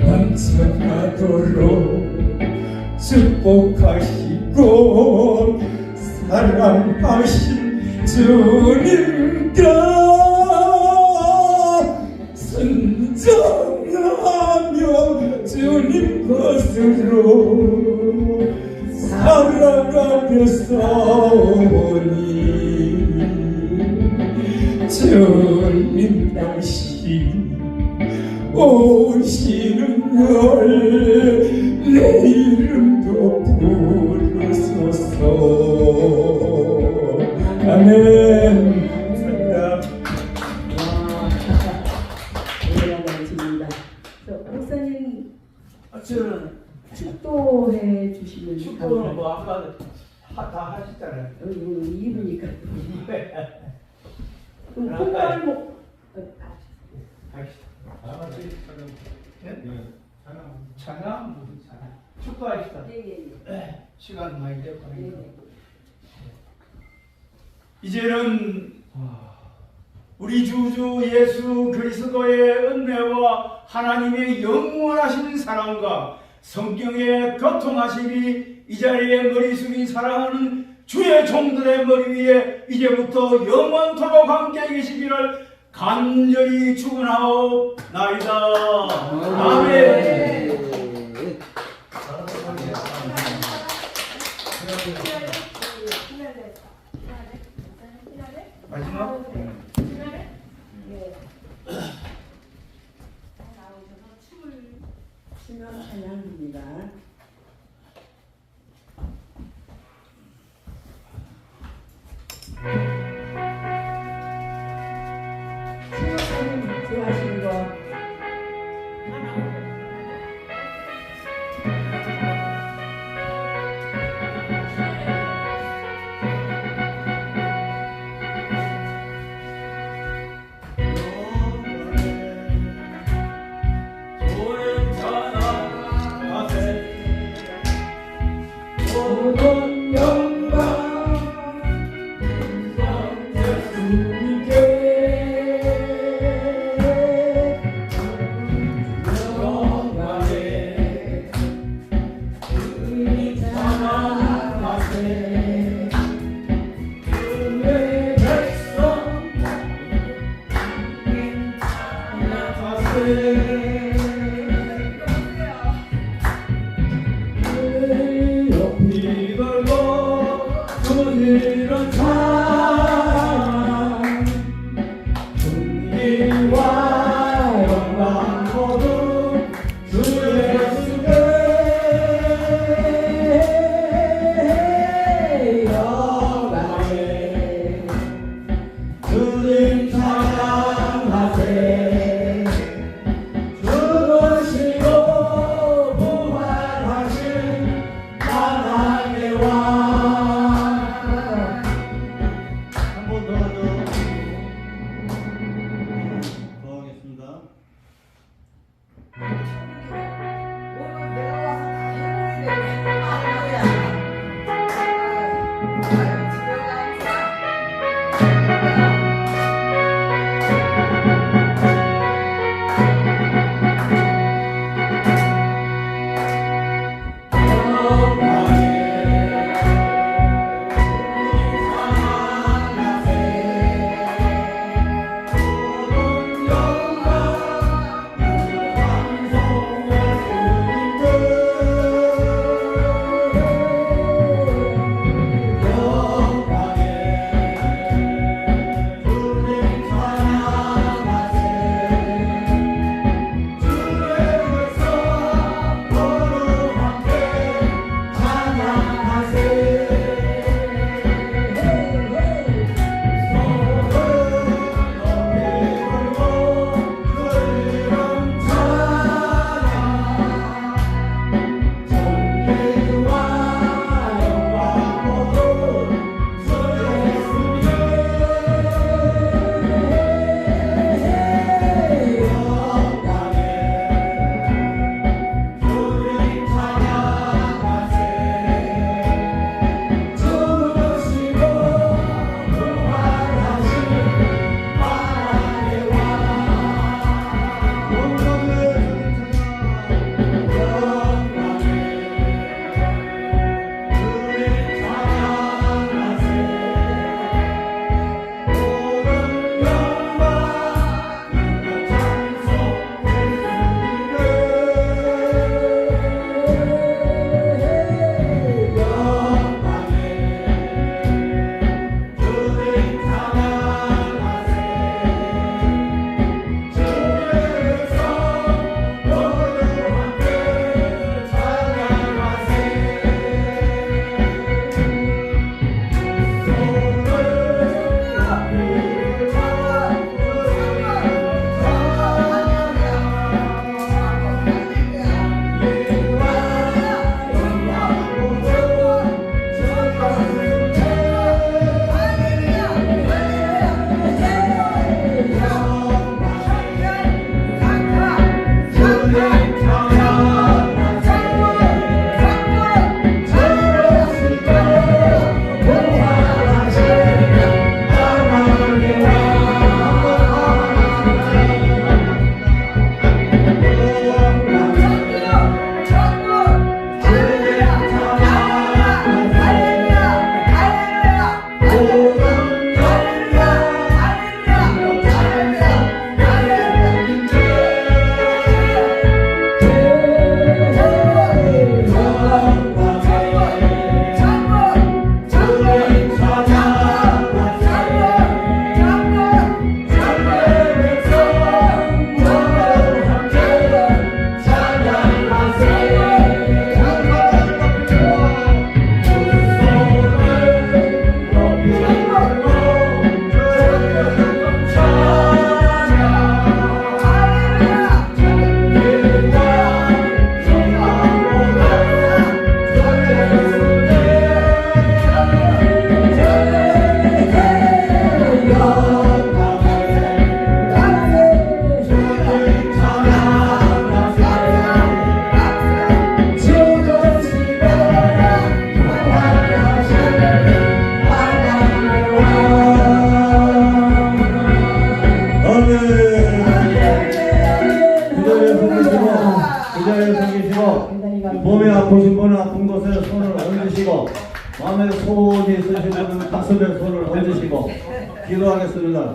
남천하도록 축복하시고 사랑하신 주님께 순종하며 주님 것으로 살아가겠사오니 주님 다시 오시는 날 내 이름도 부르소서. 아멘. 감사합니다. 목사님 축도해 주시면 축도는 뭐 아까 다 하셨잖아요. 이거 입으니까 그럼 콩밥을 먹 찬양 무슨 찬양 축도하시다. 시간 많이 됐거든요. 이제는 우리 주주 예수 그리스도의 은혜와 하나님의 영원하신 사랑과 성경의 교통하심이 이 자리에 머리 숙인 사랑하는 주의 종들의 머리 위에 이제부터 영원토록 함께 계시기를 간절히 축원하옵나이다. 아멘. 마지막 수면 찬양입니다. 수면찬양 좋아하시는 거 이걸로 몸이 아프신 분은 아픈 곳에 손을 얹으시고 마음에 소원이 있으신 분은 가슴에 손을 얹으시고 기도하겠습니다.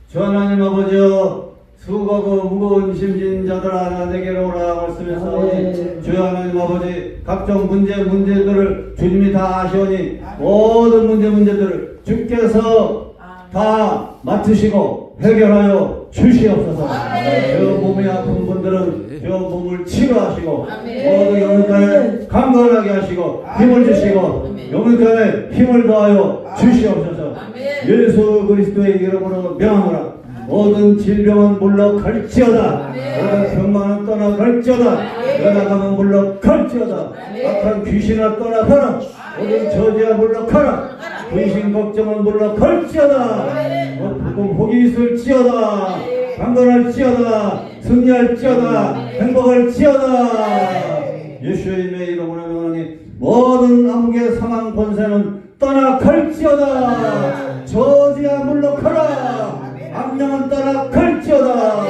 주 하나님 아버지여, 수고하고 무거운 짐진 자들아 내게로 오라 말씀하시오니, 주 하나님 아버지, 각종 문제들을 주님이 다 아시오니 모든 문제들을 주께서 다 맡으시고 해결하여 주시옵소서. 저 몸이 아픈 분들은 저 몸을 치료하시고 모든 영혼간에 강건하게 하시고 힘을 주시고 영혼간에 힘을 더하여 주시옵소서. 예수 그리스도의 이름으로 명하노라. 모든 질병은 물러갈지어다. 모든 병만은 떠나갈지어다. 연약함은 물러갈지어다. 악한 귀신아 떠나가라. 모든 저주야 물러가라. 근심 걱정은 물러갈지어다. 부금 혹이 있을지어다. 강건할지어다. 승리할지어다. 행복할지어다. 예수의 이름의 이름으로 명하니 모든 암흑의 상황 권세는 떠나갈지어다. 저주야 물러가라. 악령은 떠나갈지어다.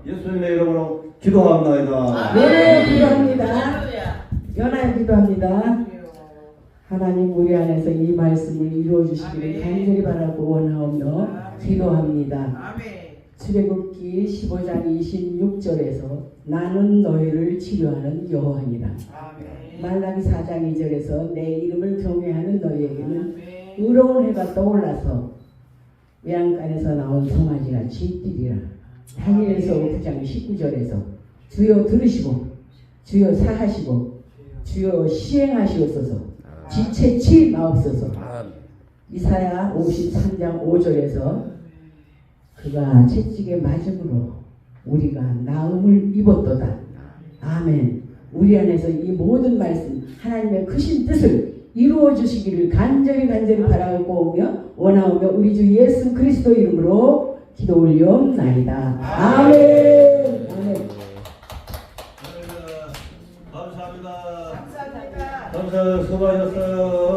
예수님의 이름으로 기도합니다. 네, 기도합니다. 연하여 기도합니다. 하나님, 우리 안에서 이 말씀을 이루어 주시기를 간절히 바라고 원하오며 기도합니다. 출애굽기 15장 26절에서 나는 너희를 치료하는 여호와니라. 말라기 4장 2절에서 내 이름을 경외하는 너희에게는 의로운 해가 떠올라서 외양간에서 나온 송아지같이 뛰리라. 다니엘서 9장 19절에서 주여 들으시고 주여 사하시고 주여 시행하시옵소서. 지체치 마옵소서. 이사야 53장 5절에서 그가 채찍에 맞음으로 우리가 나음을 입었도다. 아멘. 우리 안에서 이 모든 말씀 하나님의 크신 뜻을 이루어 주시기를 간절히 바라오며 원하오며 우리 주 예수 그리스도 이름으로 기도 올려옵나이다. 아멘. 아멘. 감사합니다. 감사합니다. 감사합니다. 수고하셨어요.